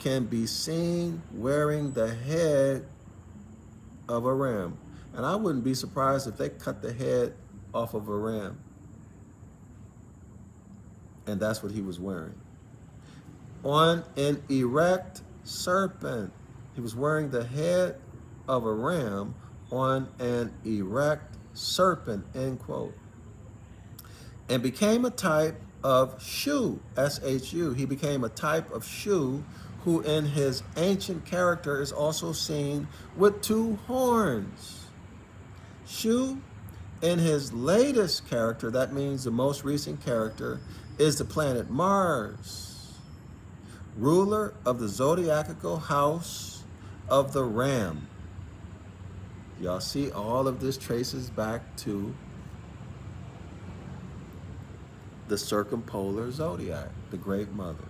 can be seen wearing the head of a ram. And I wouldn't be surprised if they cut the head off of a ram. And that's what he was wearing. On an erect serpent. He was wearing the head of a ram on an erect serpent, end quote. And became a type of Shu, S-H-U. He became a type of Shu, who in his ancient character is also seen with two horns. Shu, in his latest character, that means the most recent character, is the planet Mars, ruler of the zodiacal house of the Ram. Y'all see all of this traces back to the circumpolar zodiac, the Great Mother.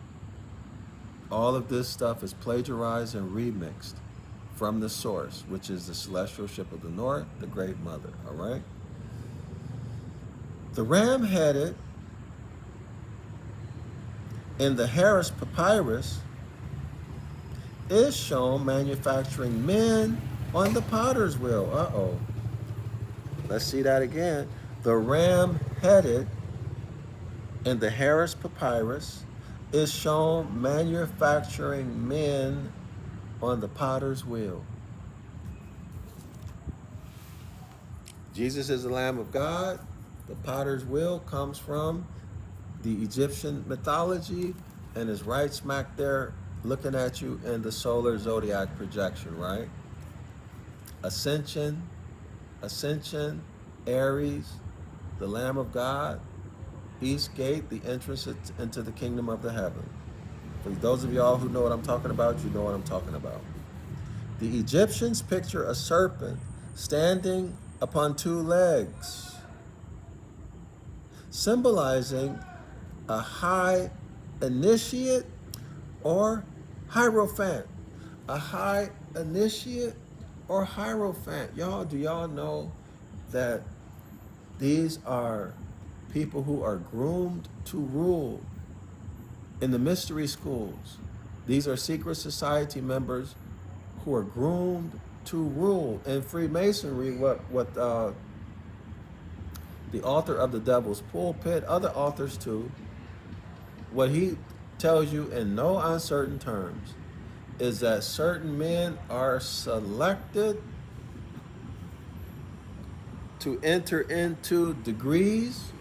All of this stuff is plagiarized and remixed from the source, which is the celestial ship of the north, the Great Mother, all right? The ram-headed in the Harris Papyrus is shown manufacturing men on the potter's wheel. Uh-oh. Let's see that again. The ram-headed in the Harris Papyrus is shown manufacturing men on the potter's wheel. Jesus is the Lamb of God. The potter's wheel comes from the Egyptian mythology and is right smack there looking at you in the solar zodiac projection, right? Ascension, Aries, the Lamb of God, East Gate, the entrance into the kingdom of the heaven. For those of y'all who know what I'm talking about, you know what I'm talking about. The Egyptians picture a serpent standing upon two legs, symbolizing a high initiate or hierophant. A high initiate or hierophant. Y'all, do y'all know that these are people who are groomed to rule in the mystery schools? These are secret society members who are groomed to rule. In Freemasonry, what the author of The Devil's Pulpit, other authors too, what he tells you in no uncertain terms is that certain men are selected to enter into degrees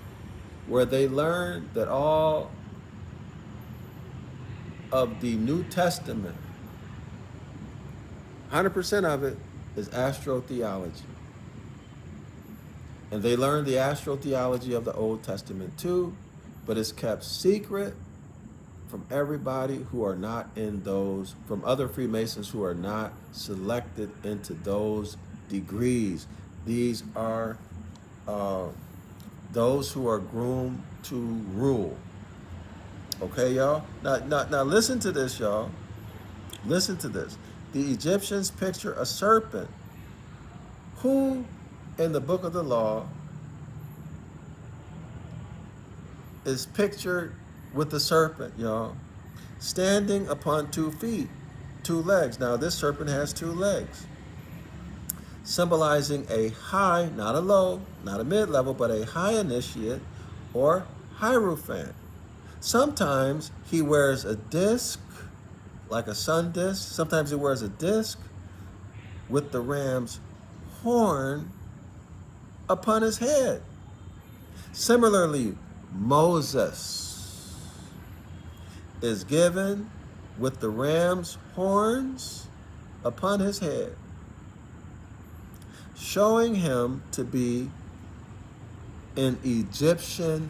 where they learn that all of the New Testament, 100% of it, is astrotheology. And they learn the astrotheology of the Old Testament too, but it's kept secret from everybody who are not in those, from other Freemasons who are not selected into those degrees. These are uh, those who are groomed to rule. Okay, y'all? Now listen to this, y'all. Listen to this. The Egyptians picture a serpent who, in the book of the law, is pictured with the serpent, y'all, standing upon 2 feet, 2 legs. Now, this serpent has 2 legs, symbolizing a high, not a low, not a mid-level, but a high initiate or hierophant. Sometimes he wears a disc, like a sun disc. Sometimes he wears a disc with the ram's horn upon his head. Similarly, Moses is given with the ram's horns upon his head, showing him to be an Egyptian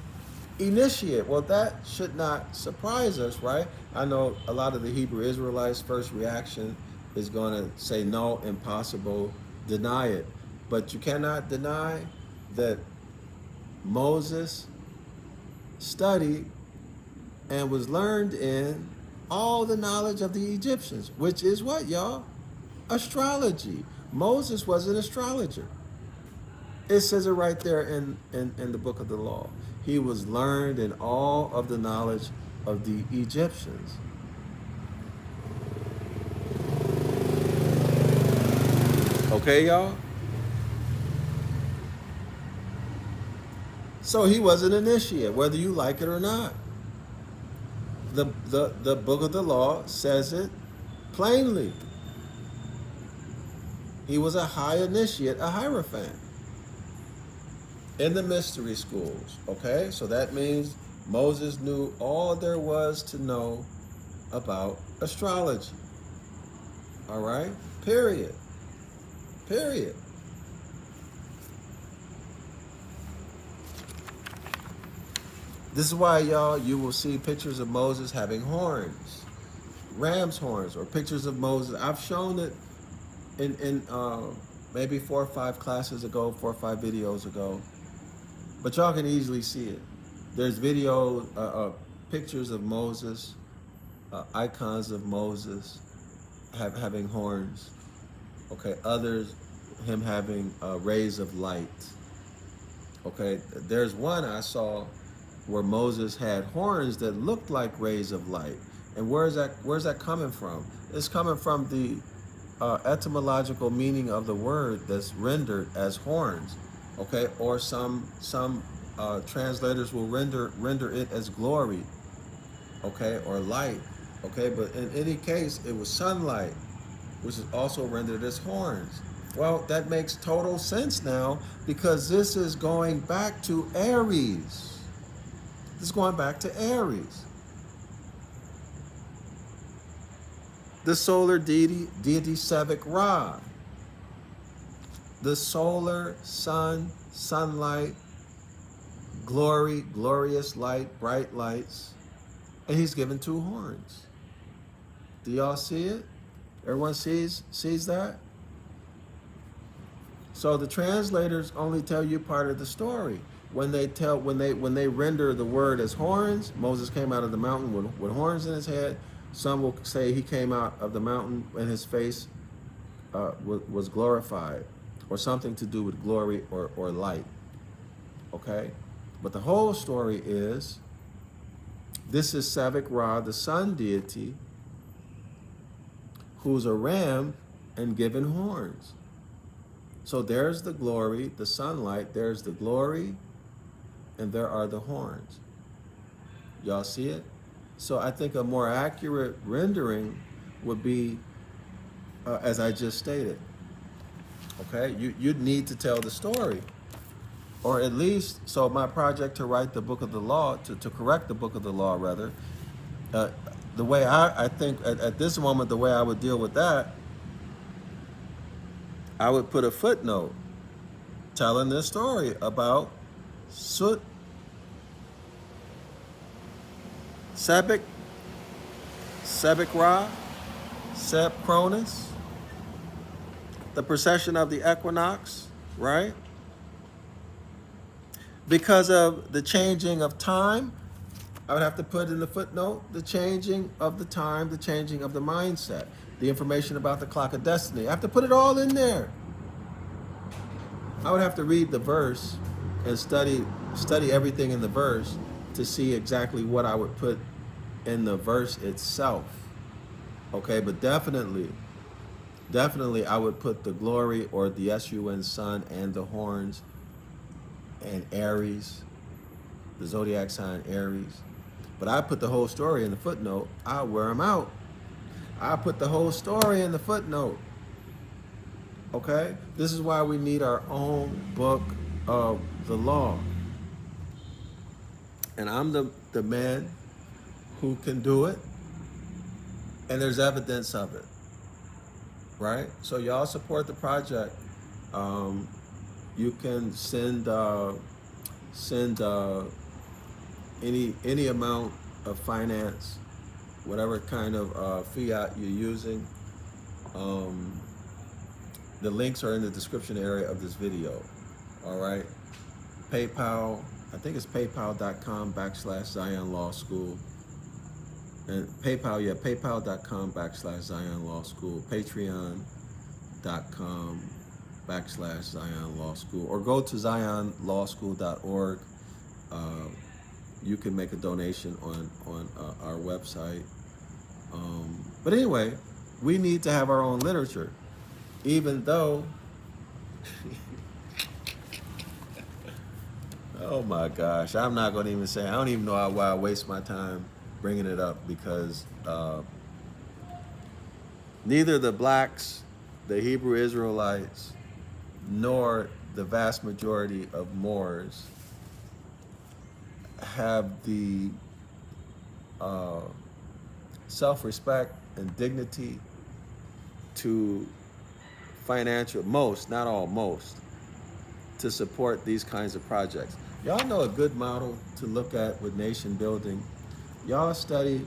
initiate. Well, that should not surprise us, right? I know a lot of the Hebrew Israelites' first reaction is going to say, no, impossible, deny it. But you cannot deny that Moses studied and was learned in all the knowledge of the Egyptians, which is what, y'all? Astrology. Moses was an astrologer. It says it right there in the book of the law. He was learned in all of the knowledge of the Egyptians. Okay, y'all? So he was an initiate, whether you like it or not. The book of the law says it plainly. He was a high initiate, a hierophant in the mystery schools. Okay, so that means Moses knew all there was to know about astrology. All right, period. Period. This is why, y'all, you will see pictures of Moses having horns, ram's horns, or pictures of Moses. I've shown it in maybe 4 or 5 classes ago, 4 or 5 videos ago, but y'all can easily see it. There's pictures of Moses, icons of Moses having horns. Okay, others, him having rays of light. Okay, there's one I saw where Moses had horns that looked like rays of light. And where's that coming from? It's coming from the etymological meaning of the word that's rendered as horns. Okay, or some translators will render it as glory. Okay, or light. Okay, but in any case, it was sunlight, which is also rendered as horns. Well, that makes total sense now, because this is going back to Aries. This is going back to Aries. The solar deity Sevek Ra. The solar sun, sunlight, glory, glorious light, bright lights. And he's given 2 horns. Do y'all see it? Everyone sees that? So the translators only tell you part of the story. When they render the word as horns, Moses came out of the mountain with horns in his head. Some will say he came out of the mountain and his face was glorified, or something to do with glory or light. Okay? But the whole story is, this is Sevek Ra, the sun deity, who's a ram and given horns. So there's the glory, the sunlight, there's the glory, and there are the horns. Y'all see it? So I think a more accurate rendering would be, as I just stated. Okay, you'd need to tell the story. Or at least, so my project to write the book of the law, to correct the book of the law rather, the way I think at this moment, the way I would deal with that, I would put a footnote telling this story about Sut Sebek, Sebek Ra, Seb Cronus, the precession of the equinox, right? Because of the changing of time, I would have to put in the footnote the changing of the time, the changing of the mindset, the information about the clock of destiny. I have to put it all in there. I would have to read the verse and study everything in the verse to see exactly what I would put in the verse itself. Okay, but definitely I would put the glory or the sun, sun and the horns and Aries, the zodiac sign Aries. But I put the whole story in the footnote. I wear them out. I put the whole story in the footnote. Okay? This is why we need our own book of the law. And I'm the man who can do it. And there's evidence of it. Right? So y'all support the project. You can send any amount of finance, whatever kind of fiat you're using. The links are in the description area of this video. All right. PayPal, I think it's paypal.com/Zion Law School. And PayPal, yeah, paypal.com/Zion Law School. Patreon.com/Zion Law School. Or go to zionlawschool.org. You can make a donation on our website. But anyway, we need to have our own literature, even though, oh my gosh, I'm not going to even say, I don't even know why I waste my time bringing it up, because neither the blacks, the Hebrew Israelites, nor the vast majority of Moors have the self-respect and dignity to most, not all, most, to support these kinds of projects. Y'all know a good model to look at with nation building. Y'all study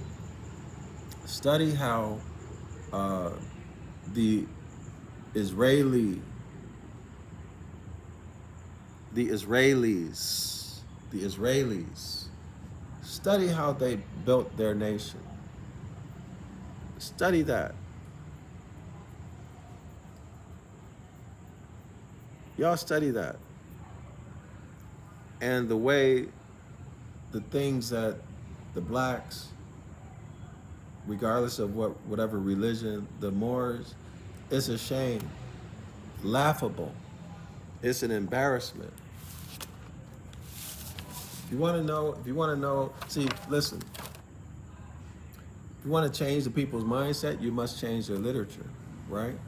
how the Israelis study how they built their nation. Study that. Y'all study that. And the way, the things that the blacks, regardless of whatever religion, the Moors, it's a shame, laughable. It's an embarrassment. If you want to know, see, listen. If you want to change the people's mindset, you must change their literature, right?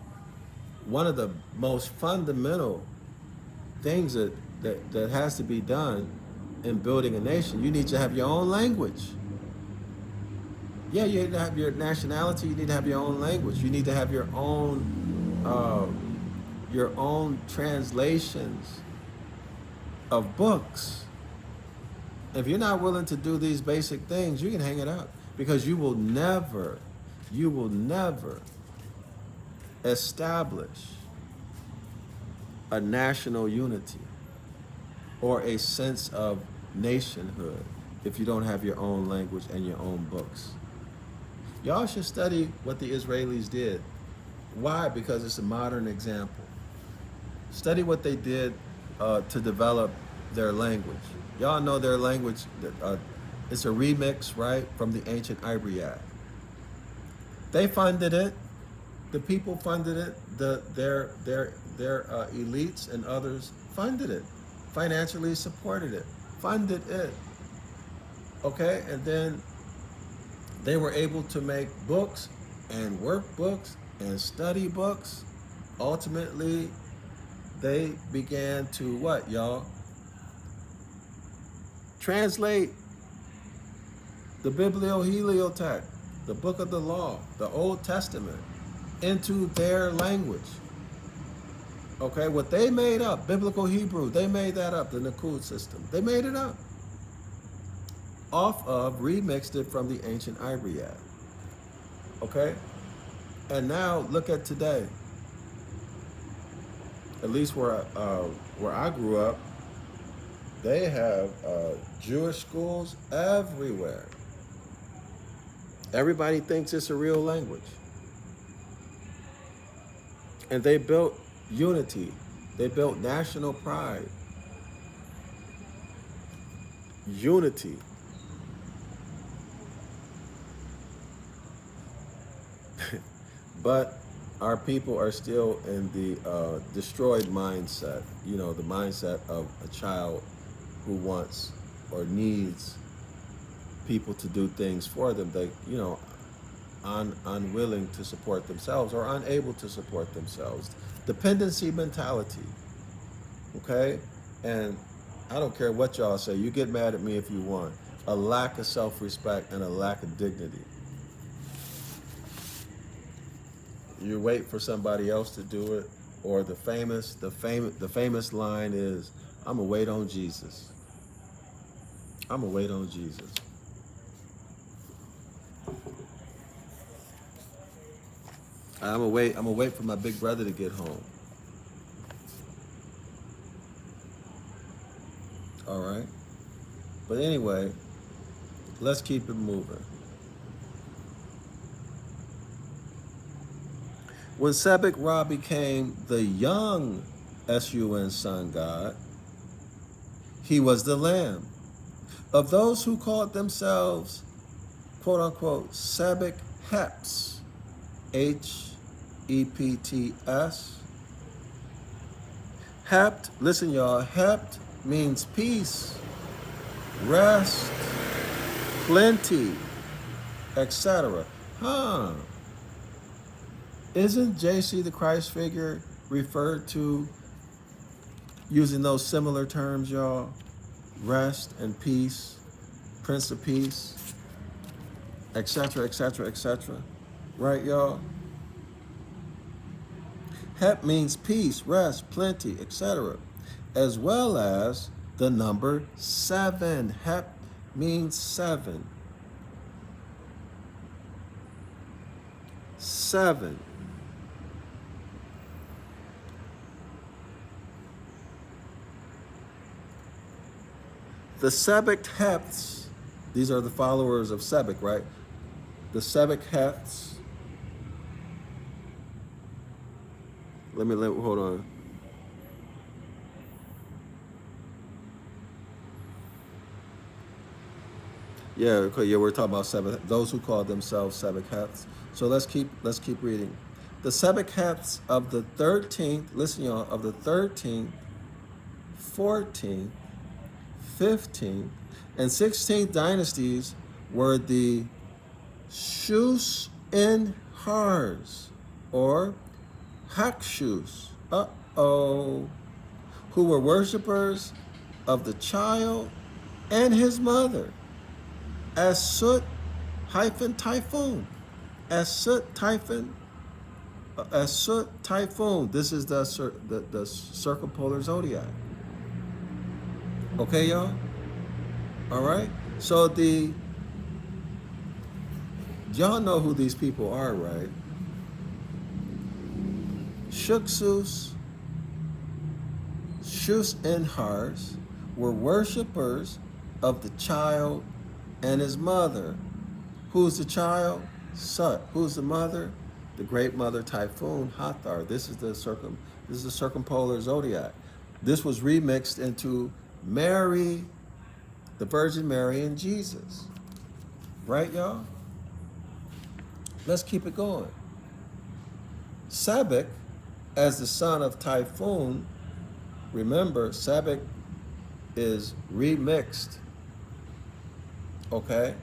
One of the most fundamental things that has to be done in building a nation, you need to have your own language. Yeah, you need to have your nationality, you need to have your own language. You need to have your own translations of books. If you're not willing to do these basic things, you can hang it up, because you will never establish a national unity or a sense of nationhood if you don't have your own language and your own books. Y'all should study what the Israelis did. Why? Because it's a modern example. Study what they did to develop their language. Y'all know their language, it's a remix, right, from the ancient Ibriad. They funded it. The people funded it. Their elites and others funded it, financially supported it, funded it. Okay, and then they were able to make books and workbooks and study books. Ultimately, they began to what, y'all? Translate the Biblioheliotext, the book of the law, the Old Testament, into their language. Okay, what they made up, biblical Hebrew, they made that up, the Nakud system. They made it up. off of, remixed it from the ancient Ibriad. Okay? And now look at today. At least where I grew up, they have Jewish schools everywhere. Everybody thinks it's a real language. And they built unity. They built national pride. Unity. But our people are still in the destroyed mindset. You know, the mindset of a child who wants or needs people to do things for them. They, you know, unwilling to support themselves or unable to support themselves. Dependency mentality. Okay? And I don't care what y'all say. You get mad at me if you want. A lack of self-respect and a lack of dignity. You wait for somebody else to do it, or the famous line is, "I'm gonna wait on Jesus. I'm gonna wait on Jesus." I'm gonna wait for my big brother to get home. All right. But anyway, let's keep it moving. When Sebek Ra became the young Sun sun god, he was the lamb. Of those who called themselves, quote unquote, Sebek Heps, Hepts. Hept, listen y'all, Hept means peace, rest, plenty, etc. Huh. Isn't JC the Christ figure referred to using those similar terms, y'all? Rest and peace, Prince of Peace, etc., etc., etc. Right, y'all? Hep means peace, rest, plenty, etc., as well as the number 7. Hep means 7. 7. The Sebek Hepts, these are the followers of Sebek, right? The Sebek Hepts, hold on. Yeah, okay, yeah, we're talking about those who call themselves Sebek Hepts. So let's keep reading. The Sebek Hepts of the 13th, listen y'all, of the 13th, 14th, 15th, and 16th dynasties were the Shus in Hars, or Hakshus, who were worshippers of the child and his mother, as Soot-Typhoon. As Soot-Typhoon. This is the circumpolar zodiac. Okay, y'all? All right? So y'all know who these people are, right? Shuxus, Shus and Hars were worshippers of the child and his mother. Who's the child? Sut. Who's the mother? The great mother Typhoon, Hathor. This is the circumpolar zodiac. This was remixed into Mary, the Virgin Mary, and Jesus. Right, y'all? Let's keep it going. Sebek, as the son of Typhoon, remember, Sebek is remixed. Okay?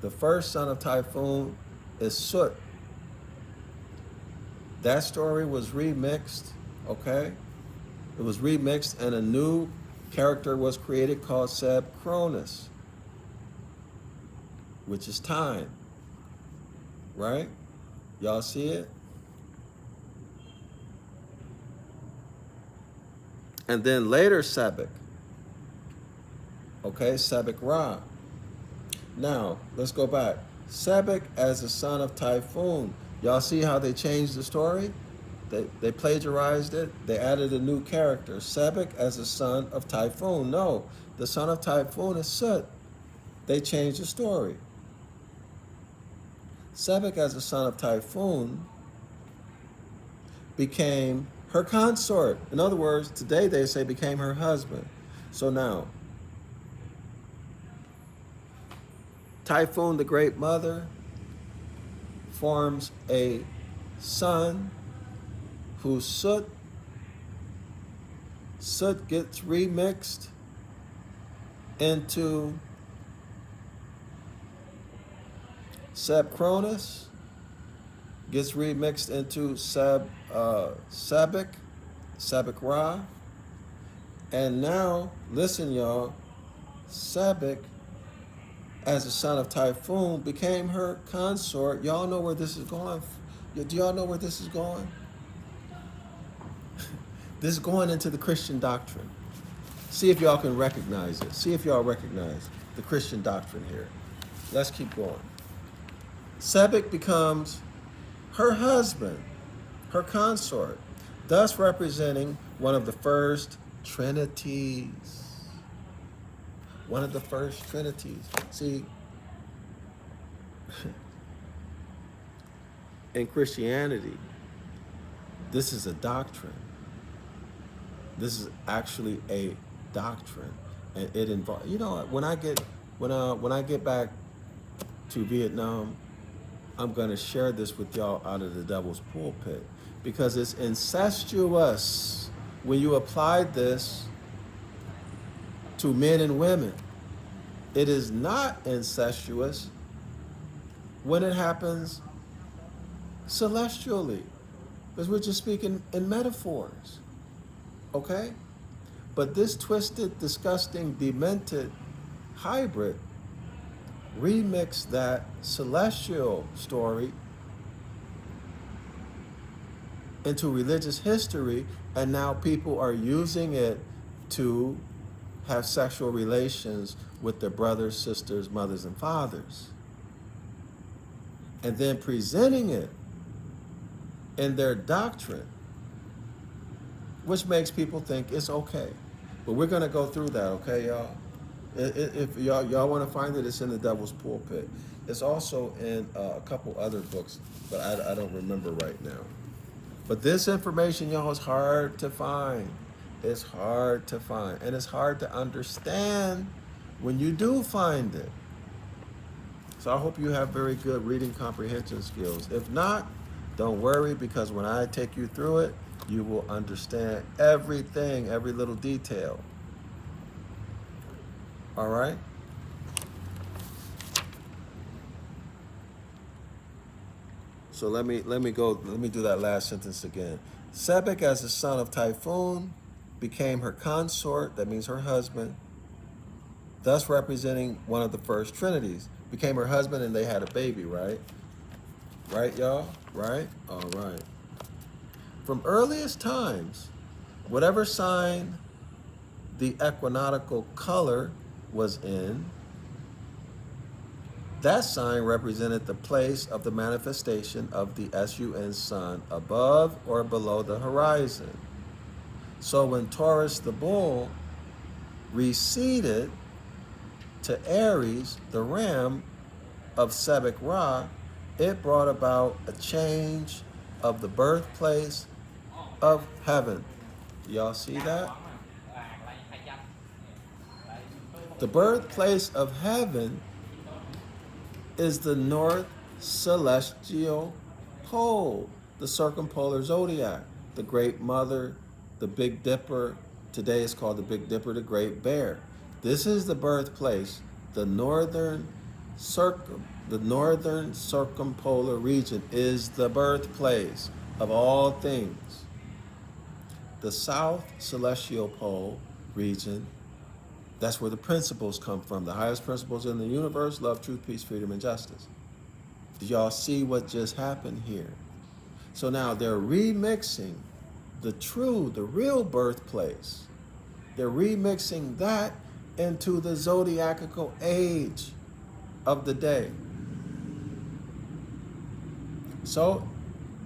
The first son of Typhoon is Soot. That story was remixed, okay? It was remixed and a new character was created called Seb Cronus, which is time, right? Y'all see it? And then later Sebek, okay, Sebek Ra. Now, let's go back. Sebek as the son of Typhoon. Y'all see how they changed the story? They plagiarized it. They added a new character. Sebek as the son of Typhoon. No, the son of Typhoon is Sut. They changed the story. Sebek as the son of Typhoon became her consort. In other words, today they say became her husband. So now, Typhoon, the great mother, forms a son whose Sut gets remixed into Sebchronis, gets remixed into Sebek Ra, and now, listen y'all, Sebek as the son of Typhoon became her consort. Y'all know where this is going? Do y'all know where this is going? This is going into the Christian doctrine. See if y'all can recognize it. See if y'all recognize the Christian doctrine here. Let's keep going. Sebek becomes her husband, her consort, thus representing one of the first trinities. One of the first trinities. See, in Christianity, this is a doctrine. This is actually a doctrine, and it involves. You know, when I get back to Vietnam, I'm going to share this with y'all out of the devil's pulpit because it's incestuous when you apply this to men and women. It is not incestuous when it happens celestially, because we're just speaking in metaphors, okay? But this twisted, disgusting, demented hybrid remixed that celestial story into religious history, and now people are using it to have sexual relations with their brothers, sisters, mothers, and fathers, and then presenting it in their doctrine, which makes people think it's okay. But we're going to go through that, okay, y'all? If y'all want to find it, it's in the Devil's Pulpit. It's also in a couple other books, but I don't remember right now. But this information, y'all, is hard to find. It's hard to find, and it's hard to understand when you do find it. So I hope you have very good reading comprehension skills. If not, don't worry, because when I take you through it, you will understand everything, every little detail. All right? So let me do that last sentence again. Sebek as the son of Typhoon became her consort, that means her husband, thus representing one of the first trinities. Became her husband and they had a baby, right? Right, y'all? Right? All right. From earliest times, whatever sign the equinoctial color was in, that sign represented the place of the manifestation of the sun sun above or below the horizon. So when Taurus the bull receded to Aries, the ram of Sebek Ra, it brought about a change of the birthplace of heaven. Y'all see that? The birthplace of heaven is the north celestial pole, the circumpolar zodiac, the Great Mother, the Big Dipper. Today it's called the Big Dipper, the Great Bear. This is the birthplace, the northern circumpolar region is the birthplace of all things. The south celestial pole region, that's where the principles come from. The highest principles in the universe: love, truth, peace, freedom, and justice. Do y'all see what just happened here? So now they're remixing the real birthplace. They're remixing that into the zodiacal age. of the day. So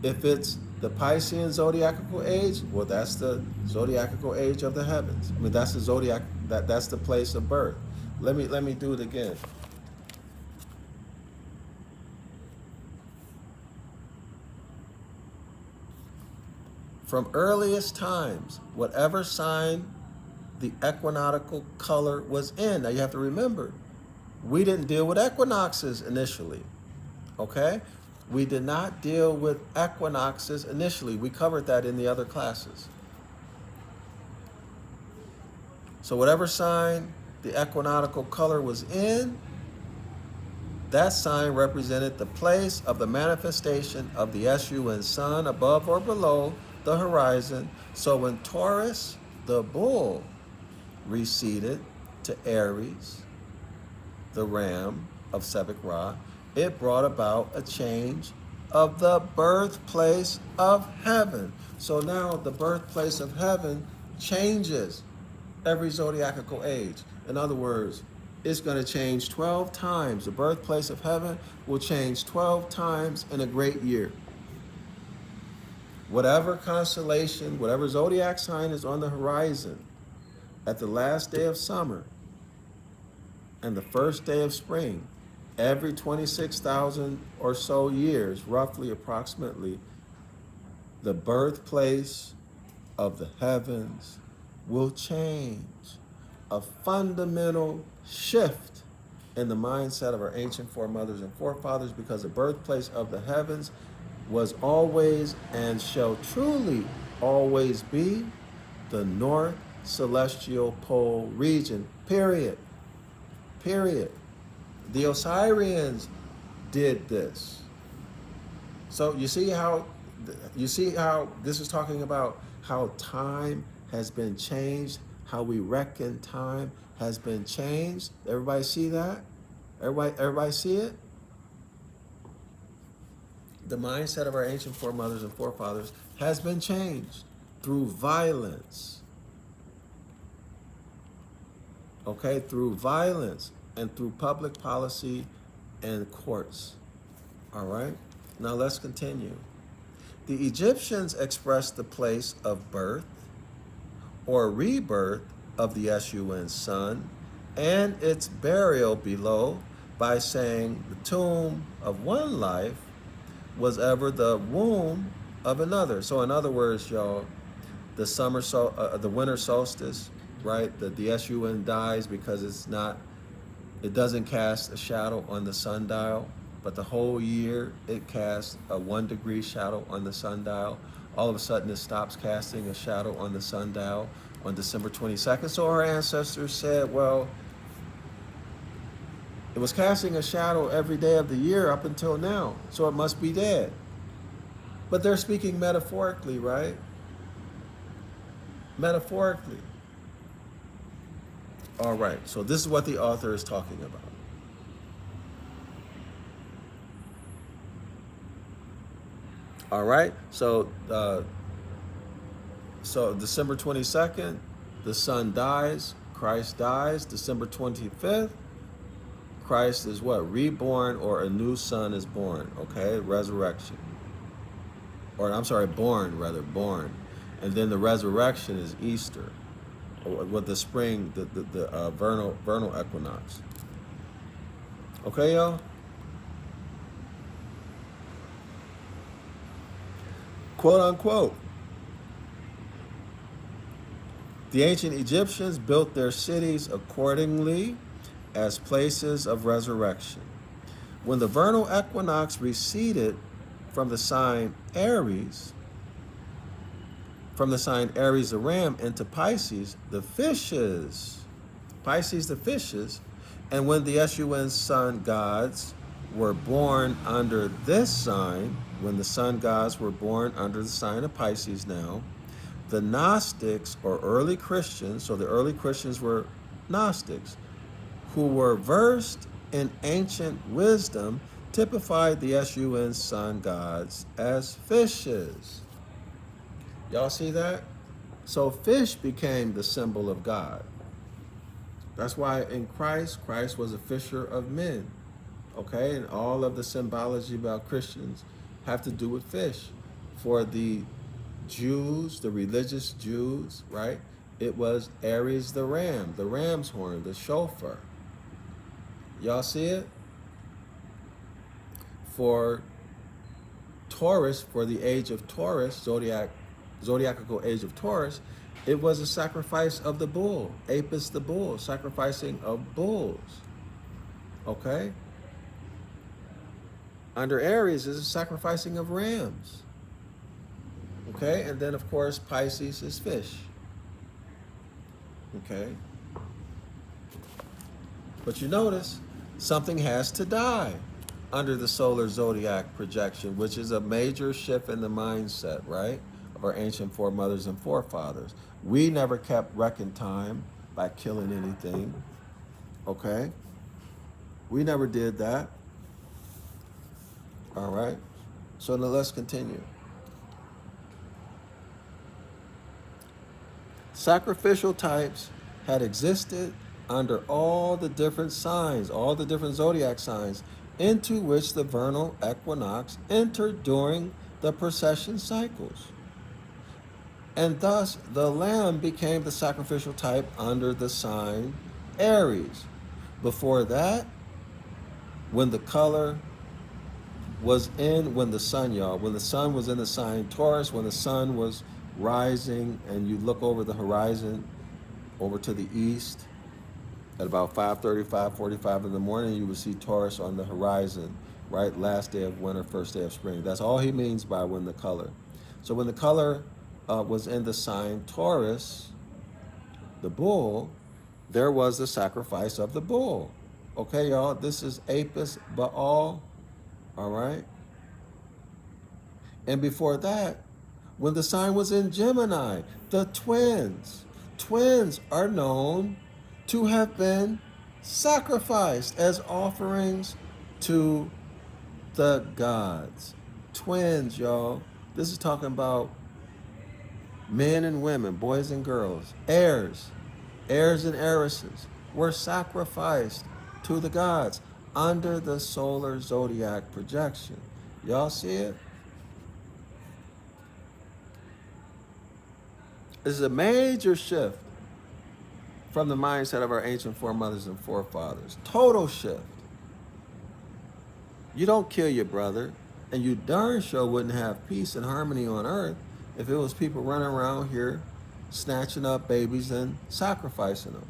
if it's the Piscean zodiacal age, well, that's the zodiacal age of the heavens. I mean, that's the zodiac, that's the place of birth. Let me do it again. From earliest times, whatever sign the equinoctial color was in. Now you have to remember, we didn't deal with equinoxes initially, okay? We did not deal with equinoxes initially. We covered that in the other classes. So whatever sign the equinoctial color was in, that sign represented the place of the manifestation of the sun sun above or below the horizon. So when Taurus, the bull, receded to Aries, the ram of Sebek Ra, it brought about a change of the birthplace of heaven. So now the birthplace of heaven changes every zodiacal age. In other words, it's going to change 12 times. The birthplace of heaven will change 12 times in a great year. Whatever constellation, whatever zodiac sign is on the horizon at the last day of summer and the first day of spring, every 26,000 or so years, roughly, approximately, the birthplace of the heavens will change. A fundamental shift in the mindset of our ancient foremothers and forefathers, because the birthplace of the heavens was always and shall truly always be the North Celestial Pole region, period. Period. The Osirians did this. So you see how this is talking about how time has been changed, how we reckon time has been changed. Everybody see that? Everybody see it? The mindset of our ancient foremothers and forefathers has been changed through violence. Okay, through violence and through public policy and courts. All right, now let's continue. The Egyptians expressed the place of birth or rebirth of the sun sun and its burial below by saying the tomb of one life was ever the womb of another. So in other words, y'all, the winter solstice, right? The sun dies because it doesn't cast a shadow on the sundial, but the whole year it casts a 1 degree shadow on the sundial. All of a sudden it stops casting a shadow on the sundial on December 22nd. So our ancestors said, well, it was casting a shadow every day of the year up until now, so it must be dead. But they're speaking metaphorically, right? Metaphorically. All right, so this is what the author is talking about. All right, so December 22nd, the sun dies, Christ dies. December 25th, Christ is what? Reborn, or a new son is born, okay? Resurrection. Or I'm sorry, born. And then the resurrection is Easter, with the spring, the vernal equinox. Okay, y'all? Quote unquote. The ancient Egyptians built their cities accordingly as places of resurrection. When the vernal equinox receded from the sign Aries, the ram, into Pisces, the fishes, and when the sun sun gods were born under this sign, when the sun gods were born under the sign of Pisces now, the Gnostics, or early Christians, so the early Christians were Gnostics, who were versed in ancient wisdom, typified the sun gods as fishes. Y'all see that? So fish became the symbol of God. That's why in Christ was a fisher of men. okay? And all of the symbology about Christians have to do with fish. For the Jews, the religious Jews, right? It was Aries the ram, the ram's horn, the shofar. Y'all see it? For Taurus, for the age of Taurus, zodiacal age of Taurus, it was a sacrifice of the bull, Apis the bull, sacrificing of bulls. Okay? Under Aries is a sacrificing of rams. Okay? And then, of course, Pisces is fish. Okay? But you notice, something has to die under the solar zodiac projection, which is a major shift in the mindset, right, of our ancient foremothers and forefathers. We never kept reckon time by killing anything, okay? We never did that, all right? So now let's continue. Sacrificial types had existed under all the different signs, all the different zodiac signs, into which the vernal equinox entered during the precession cycles. And thus, the lamb became the sacrificial type under the sign Aries. Before that, when the color was in, when the sun, y'all, when the sun was in the sign Taurus, when the sun was rising and you look over the horizon, over to the east, at about 5:30, 5:45 in the morning, you will see Taurus on the horizon, right? Last day of winter, first day of spring. That's all he means by when the color. So when the color was in the sign Taurus, the bull, there was the sacrifice of the bull. Okay, y'all, this is Apis Baal, all right? And before that, when the sign was in Gemini, the twins. Twins are known to have been sacrificed as offerings to the gods. Twins, y'all. This is talking about men and women, boys and girls, heirs and heiresses were sacrificed to the gods under the solar zodiac projection. Y'all see it? This is a major shift from the mindset of our ancient foremothers and forefathers. Total shift. You don't kill your brother, and you darn sure wouldn't have peace and harmony on earth if it was people running around here snatching up babies and sacrificing them.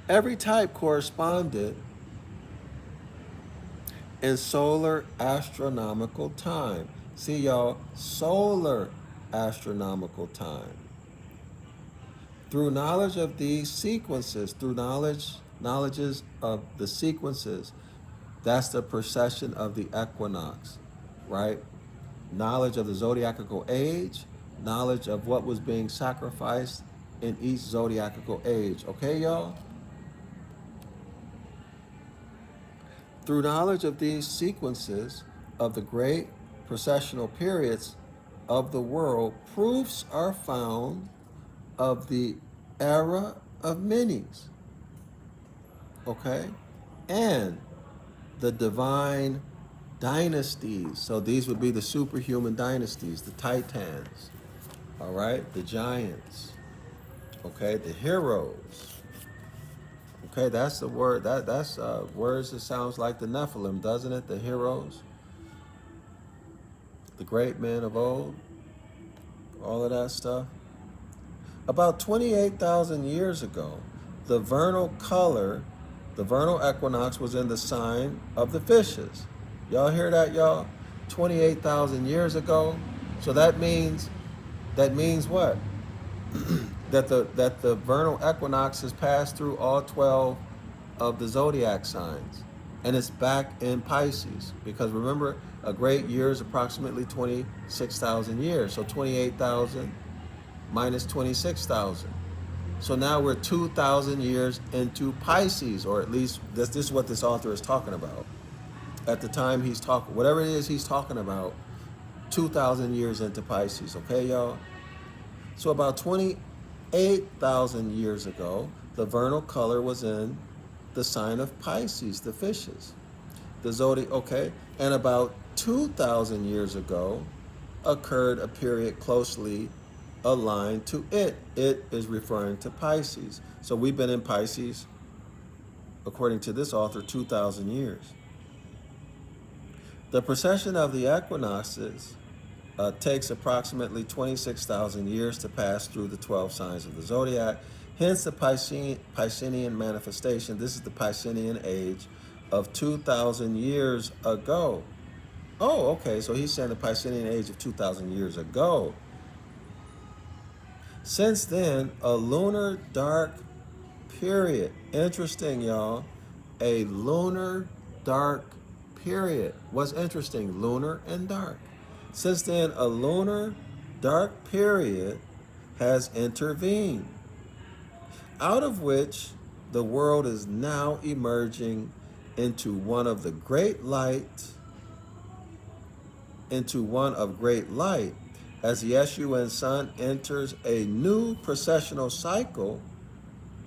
Every type corresponded in solar astronomical time. See, y'all, solar astronomical time. Through knowledge of these sequences, through knowledges of the sequences, that's the precession of the equinox, right? Knowledge of the zodiacal age, knowledge of what was being sacrificed in each zodiacal age. Okay, y'all? Through knowledge of these sequences of the great precessional periods of the world, proofs are found of the era of minis, okay? And the divine dynasties. So these would be the superhuman dynasties, the titans, all right? The giants, okay? The heroes. Okay, that's the word, that's words that sounds like the Nephilim, doesn't it? The heroes, the great men of old, all of that stuff. About 28,000 years ago, the vernal color, the vernal equinox was in the sign of the fishes. Y'all hear that, y'all? 28,000 years ago. So that means what? that the vernal equinox has passed through all 12 of the zodiac signs, and it's back in Pisces, because remember, a great year is approximately 26,000 years. So 28,000 minus 26,000. So now we're 2,000 years into Pisces, or at least this is what this author is talking about. At the time he's talking, whatever it is he's talking about, 2,000 years into Pisces, okay, y'all? So about 28,000 years ago, the vernal color was in the sign of Pisces, the fishes. The zodiac, okay, and about 2,000 years ago occurred a period closely aligned to it. It is referring to Pisces. So we've been in Pisces, according to this author, 2,000 years. The precession of the equinoxes takes approximately 26,000 years to pass through the 12 signs of the zodiac. Hence the Piscean manifestation. This is the Piscean age of 2,000 years ago. Oh, okay, so he's saying the Piscean age of 2,000 years ago. Since then, a lunar dark period. Interesting, y'all. A lunar dark period. What's interesting? Lunar and dark. Since then, a lunar dark period has intervened, out of which the world is now emerging into one of great light, as the SUN sun enters a new precessional cycle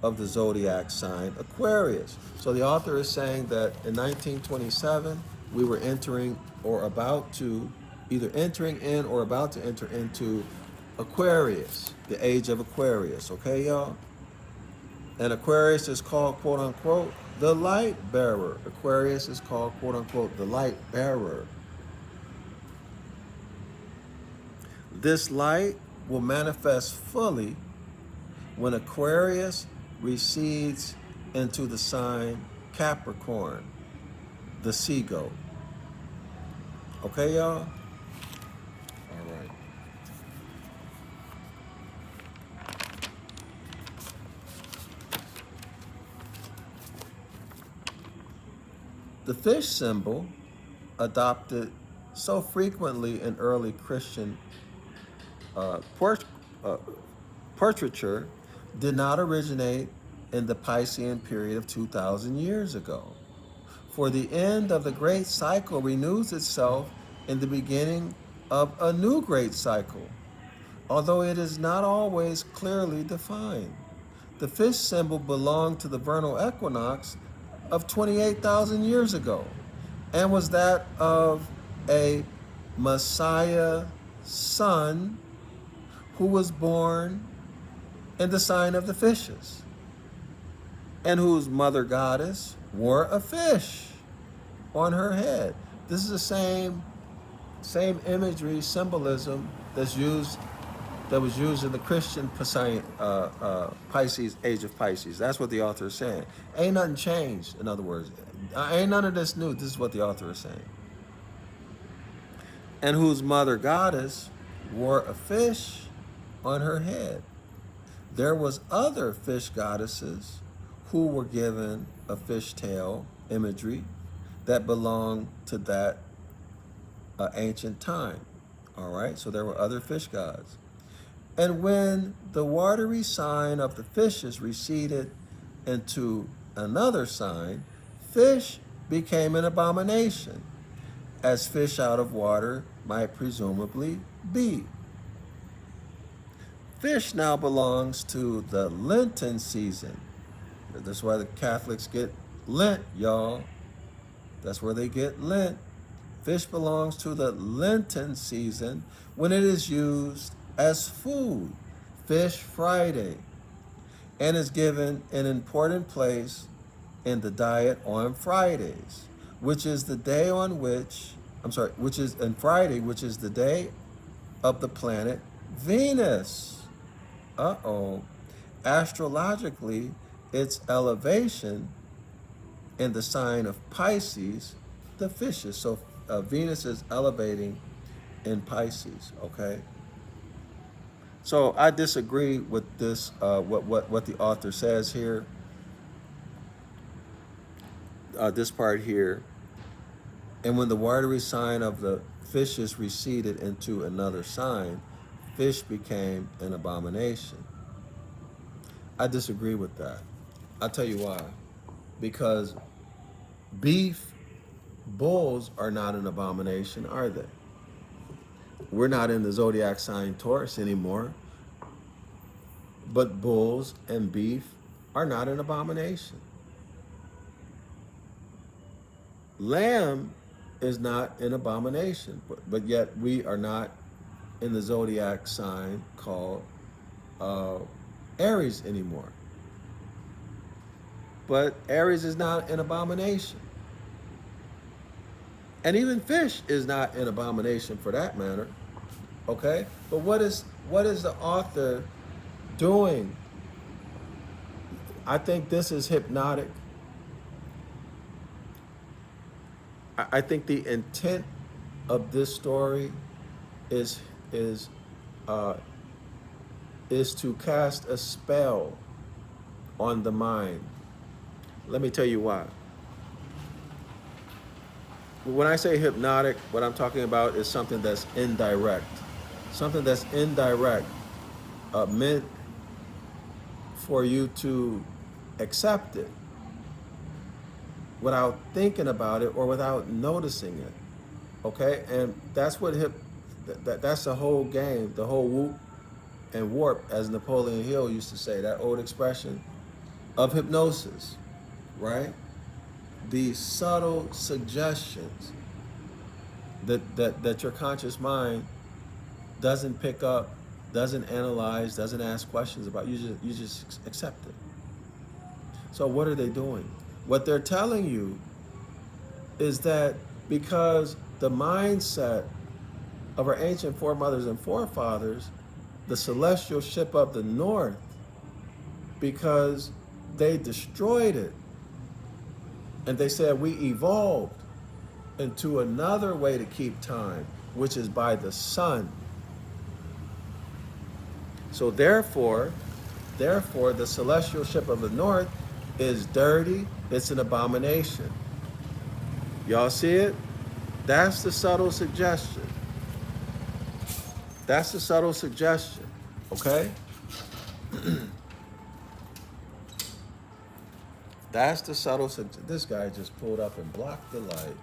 of the zodiac sign Aquarius. So the author is saying that in 1927, we were entering or about to, either entering in or about to enter into Aquarius, the age of Aquarius, okay, y'all? And Aquarius is called, quote unquote, the light bearer. Aquarius is called, quote unquote, the light bearer. This light will manifest fully when Aquarius recedes into the sign Capricorn, the sea goat. Okay, y'all? All right. The fish symbol, adopted so frequently in early Christian portraiture, did not originate in the Piscean period of 2,000 years ago. For the end of the great cycle renews itself in the beginning of a new great cycle, although it is not always clearly defined. The fish symbol belonged to the vernal equinox of 28,000 years ago and was that of a Messiah son who was born in the sign of the fishes and whose mother goddess wore a fish on her head. This is the same imagery, symbolism that was used in the Christian Pisces, age of Pisces. That's what the author is saying. Ain't nothing changed, in other words. Ain't none of this new. This is what the author is saying. And whose mother goddess wore a fish on her head. There was other fish goddesses who were given a fishtail imagery that belonged to that ancient time. All right, so there were other fish gods. And when the watery sign of the fishes receded into another sign, fish became an abomination, as fish out of water might presumably be. Fish now belongs to the Lenten season. That's why the Catholics get Lent, y'all. That's where they get Lent. Fish belongs to the Lenten season when it is used as food, Fish Friday, and is given an important place in the diet on Fridays, which is the day on which, which is the day of the planet Venus. Astrologically, its elevation in the sign of Pisces, the fishes. So Venus is elevating in Pisces, okay? So I disagree with this, what the author says here. This part here. And when the watery sign of the fishes receded into another sign, fish became an abomination. I disagree with that. I'll tell you why. Because bulls are not an abomination, are they? We're not in the zodiac sign Taurus anymore. But bulls and beef are not an abomination. Lamb is not an abomination, but yet we are not in the zodiac sign called uh, Aries anymore. But Aries is not an abomination. And even fish is not an abomination for that matter. Okay? But what is the author doing? I think this is hypnotic. I think the intent of this story is is uh, is to cast a spell on the mind. Let me tell you why. When I say hypnotic, what I'm talking about is something that's indirect. Something that's indirect, meant for you to accept it without thinking about it or without noticing it. Okay? And that's what that's the whole game, the whole whoop and warp, as Napoleon Hill used to say, that old expression of hypnosis, right? The subtle suggestions that your conscious mind doesn't pick up, doesn't analyze, doesn't ask questions about. You just accept it. So what are they doing? What they're telling you is that because the mindset of our ancient foremothers and forefathers, the celestial ship of the north, because they destroyed it and they said we evolved into another way to keep time, which is by the sun. So therefore, the celestial ship of the north is dirty, it's an abomination. Y'all see it? That's the subtle suggestion. That's the subtle suggestion, okay? That's the subtle suggestion. This guy just pulled up and blocked the light.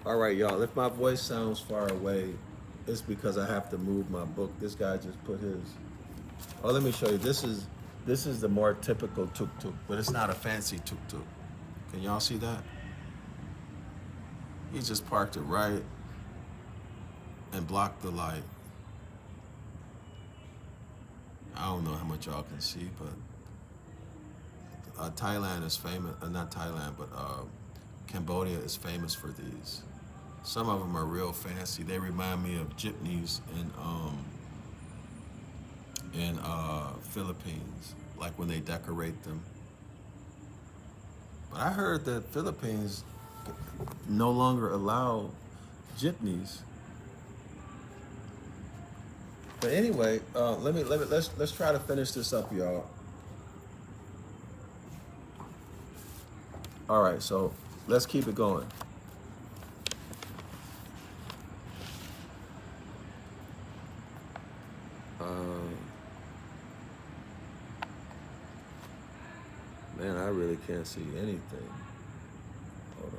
All right, y'all, if my voice sounds far away, it's because I have to move my book. This guy just put his, oh, let me show you. This is the more typical tuk-tuk, but it's not a fancy tuk-tuk. Can y'all see that? He just parked it right and blocked the light. I don't know how much y'all can see, but Thailand is famous, not Thailand, but Cambodia is famous for these. Some of them are real fancy. They remind me of jeepneys in Philippines, like when they decorate them. But I heard that Philippines no longer allow jeepneys. But anyway, let's try to finish this up, y'all. All right, so let's keep it going. Man, I really can't see anything. Hold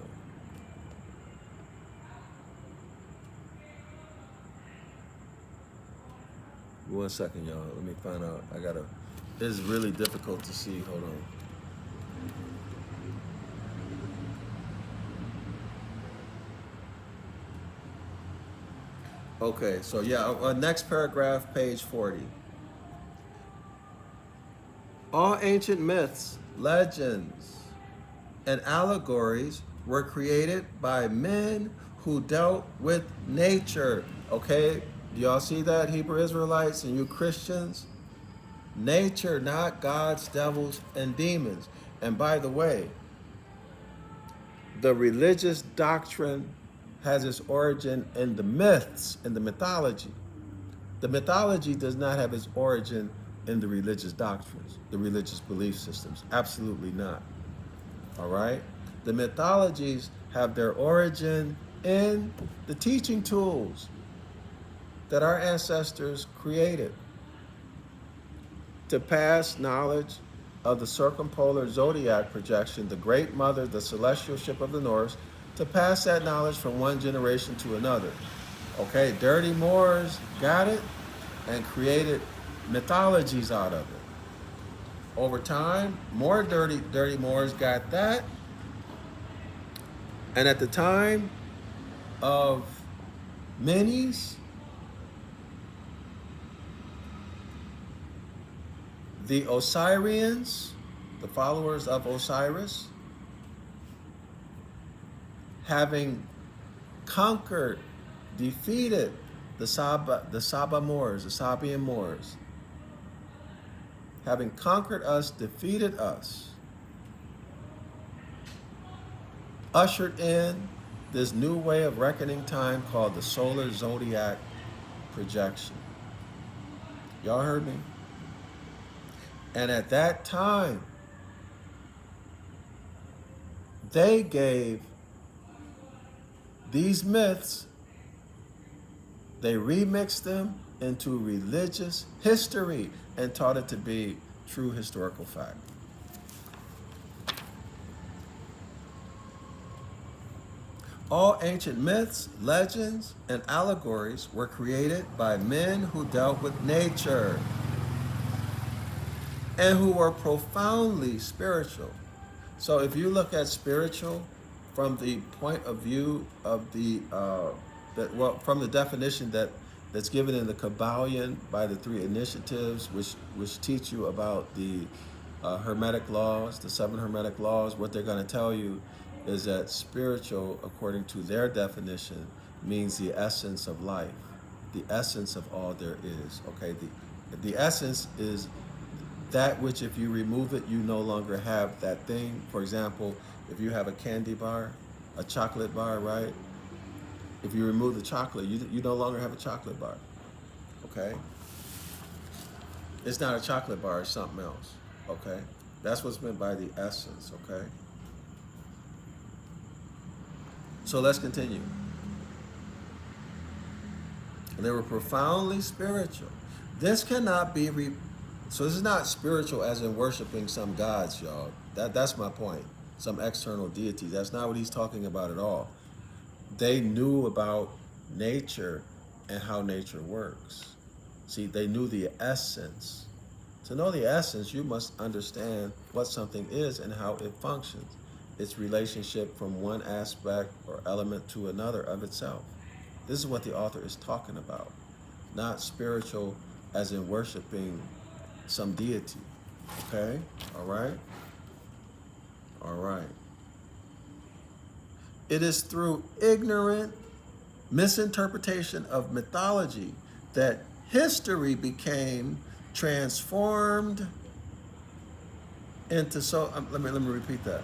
on. One second, y'all. Let me find out. It's really difficult to see. Hold on. Okay, so yeah, next paragraph, page 40. All ancient myths, legends, and allegories were created by men who dealt with nature. Okay, do y'all see that, Hebrew Israelites and you Christians? Nature, not gods, devils, and demons. And by the way, the religious doctrine has its origin in the myths, in the mythology. The mythology does not have its origin in the religious doctrines, the religious belief systems. Absolutely not. All right? The mythologies have their origin in the teaching tools that our ancestors created to pass knowledge of the circumpolar zodiac projection, the great mother, the celestial ship of the north, to pass that knowledge from one generation to another. Okay, dirty Moors got it and created mythologies out of it. Over time, more dirty Moors got that. And at the time of Menes, the Osirians, the followers of Osiris, having conquered, defeated the Saba Moors, the Sabian Moors, having conquered us, defeated us, ushered in this new way of reckoning time called the solar zodiac projection. Y'all heard me? And at that time, they gave these myths, they remixed them into religious history and taught it to be true historical fact. All ancient myths, legends, and allegories were created by men who dealt with nature and who were profoundly spiritual. So if you look at spiritual from the point of view of from the definition that's given in the Kabbalion by the three initiatives, which teach you about the Hermetic laws, the 7 Hermetic laws, what they're going to tell you is that spiritual, according to their definition, means the essence of life, the essence of all there is. Okay, the essence is that which, if you remove it, you no longer have that thing. For example, if you have a candy bar, a chocolate bar, right? If you remove the chocolate, you no longer have a chocolate bar. Okay? It's not a chocolate bar, it's something else. Okay? That's what's meant by the essence. Okay? So let's continue. They were profoundly spiritual. This cannot be so this is not spiritual as in worshiping some gods, y'all. That's my point. Some external deity. That's not what he's talking about at all. They knew about nature and how nature works. See, they knew the essence. To know the essence, you must understand what something is and how it functions. Its relationship from one aspect or element to another of itself. This is what the author is talking about. Not spiritual as in worshiping some deity. Okay? All right? All right. It is through ignorant misinterpretation of mythology that history became transformed into let me repeat that.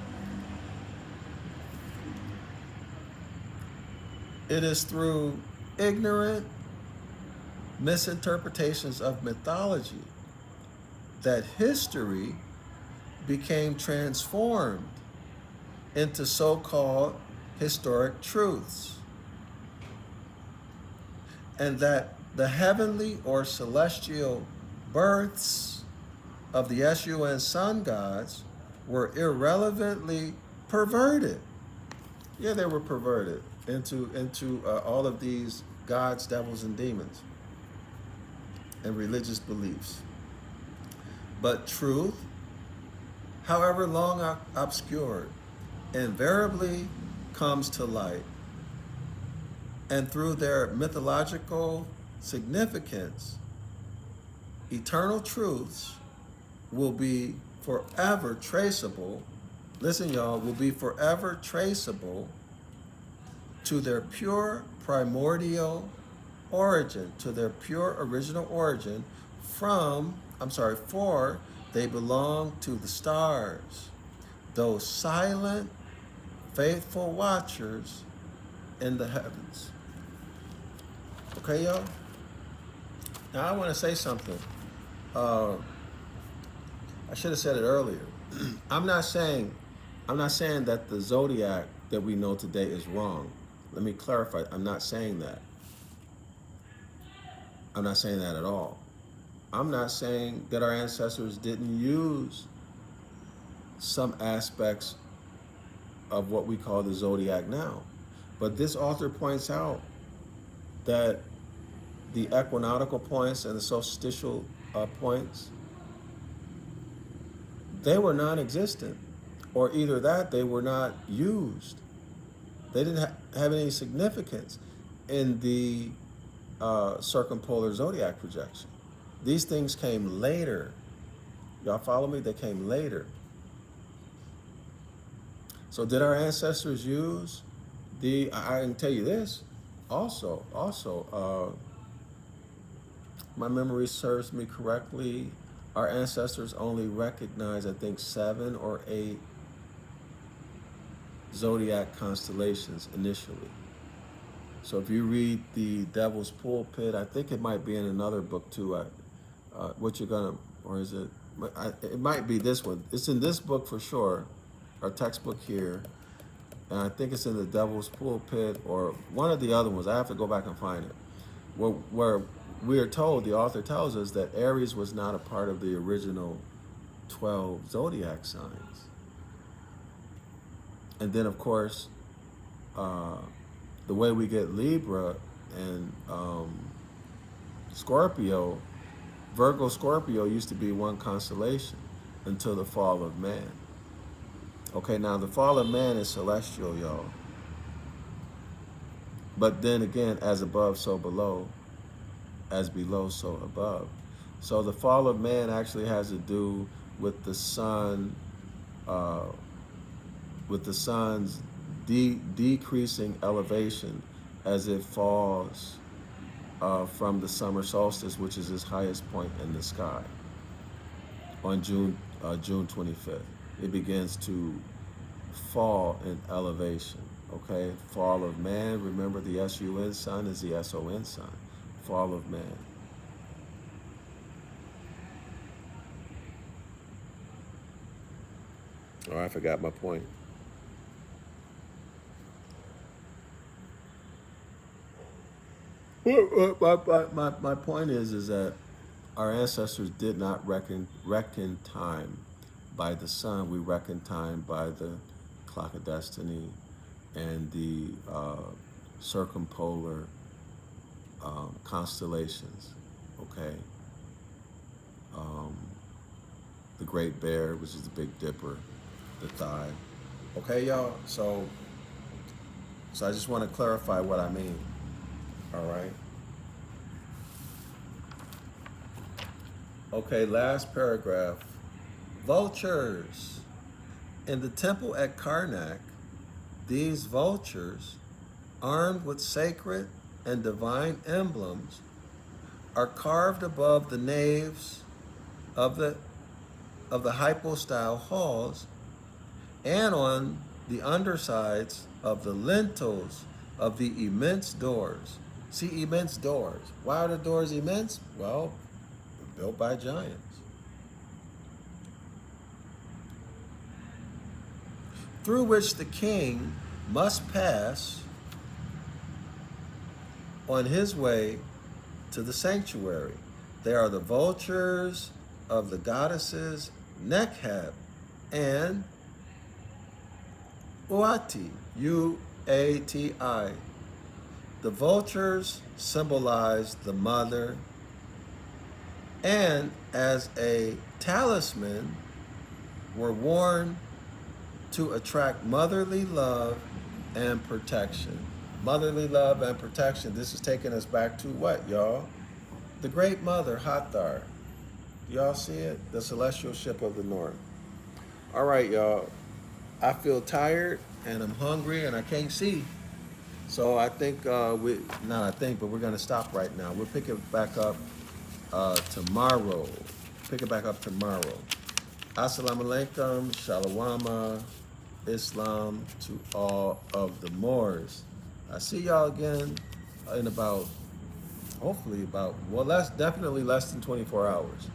It is through ignorant misinterpretations of mythology that history became transformed into so-called historic truths, and that the heavenly or celestial births of the sun sun gods were irrelevantly perverted. Yeah, they were perverted into all of these gods, devils, and demons and religious beliefs. But truth, however long obscured, invariably comes to light, and through their mythological significance, eternal truths will be forever traceable. Listen, y'all, will be forever traceable to their pure primordial origin, to their pure original origin for they belong to the stars, those silent, faithful watchers in the heavens. Okay, y'all? Now I want to say something. I should have said it earlier. I'm not saying that the zodiac that we know today is wrong. Let me clarify. I'm not saying that. I'm not saying that at all. I'm not saying that our ancestors didn't use some aspects of what we call the zodiac now. But this author points out that the equinoctial points and the solstitial points they were non-existent, or either that they were not used. They didn't have any significance in the circumpolar zodiac projection. These things came later. Y'all follow me? They came later. So did our ancestors use I can tell you this also, my memory serves me correctly, our ancestors only recognized, I think, 7 or 8 zodiac constellations initially. So if you read the Devil's Pulpit, I think it might be in another book too. What you're gonna, or is it? It might be this one. It's in this book for sure, our textbook here, and I think it's in the Devil's Pulpit or one of the other ones. I have to go back and find it. Where we are told, the author tells us that Aries was not a part of the original 12 zodiac signs. And then, of course, the way we get Libra and Scorpio, Virgo Scorpio used to be one constellation until the fall of man. Okay, now the fall of man is celestial, y'all. But then again, as above, so below, as below, so above. So the fall of man actually has to do with the sun, with the sun's decreasing elevation as it falls from the summer solstice, which is its highest point in the sky, on June 25th. It begins to fall in elevation. Okay, fall of man. Remember, the S-U-N sun is the S-O-N sun. Fall of man. Oh, I forgot my point. My point is that our ancestors did not reckon time by the sun. We reckon time by the clock of destiny and the circumpolar constellations. Okay, the Great Bear, which is the Big Dipper, the Thigh. Okay, y'all. So I just want to clarify what I mean. All right. Okay, last paragraph. Vultures. In the temple at Karnak, these vultures, armed with sacred and divine emblems, are carved above the naves of the hypostyle halls and on the undersides of the lintels of the immense doors. See, immense doors. Why are the doors immense? Well, built by giants. Through which the king must pass on his way to the sanctuary. They are the vultures of the goddesses Nekheb and Uati, U-A-T-I. The vultures symbolize the mother, and as a talisman were worn to attract motherly love and protection. Motherly love and protection. This is taking us back to what, y'all? The Great Mother, Hathor. Y'all see it? The celestial ship of the north. All right, y'all. I feel tired and I'm hungry and I can't see. So I think but we're gonna stop right now. We'll pick it back up tomorrow. Pick it back up tomorrow. Assalamu alaikum, shalawama, Islam to all of the Moors. I see y'all again in definitely less than 24 hours.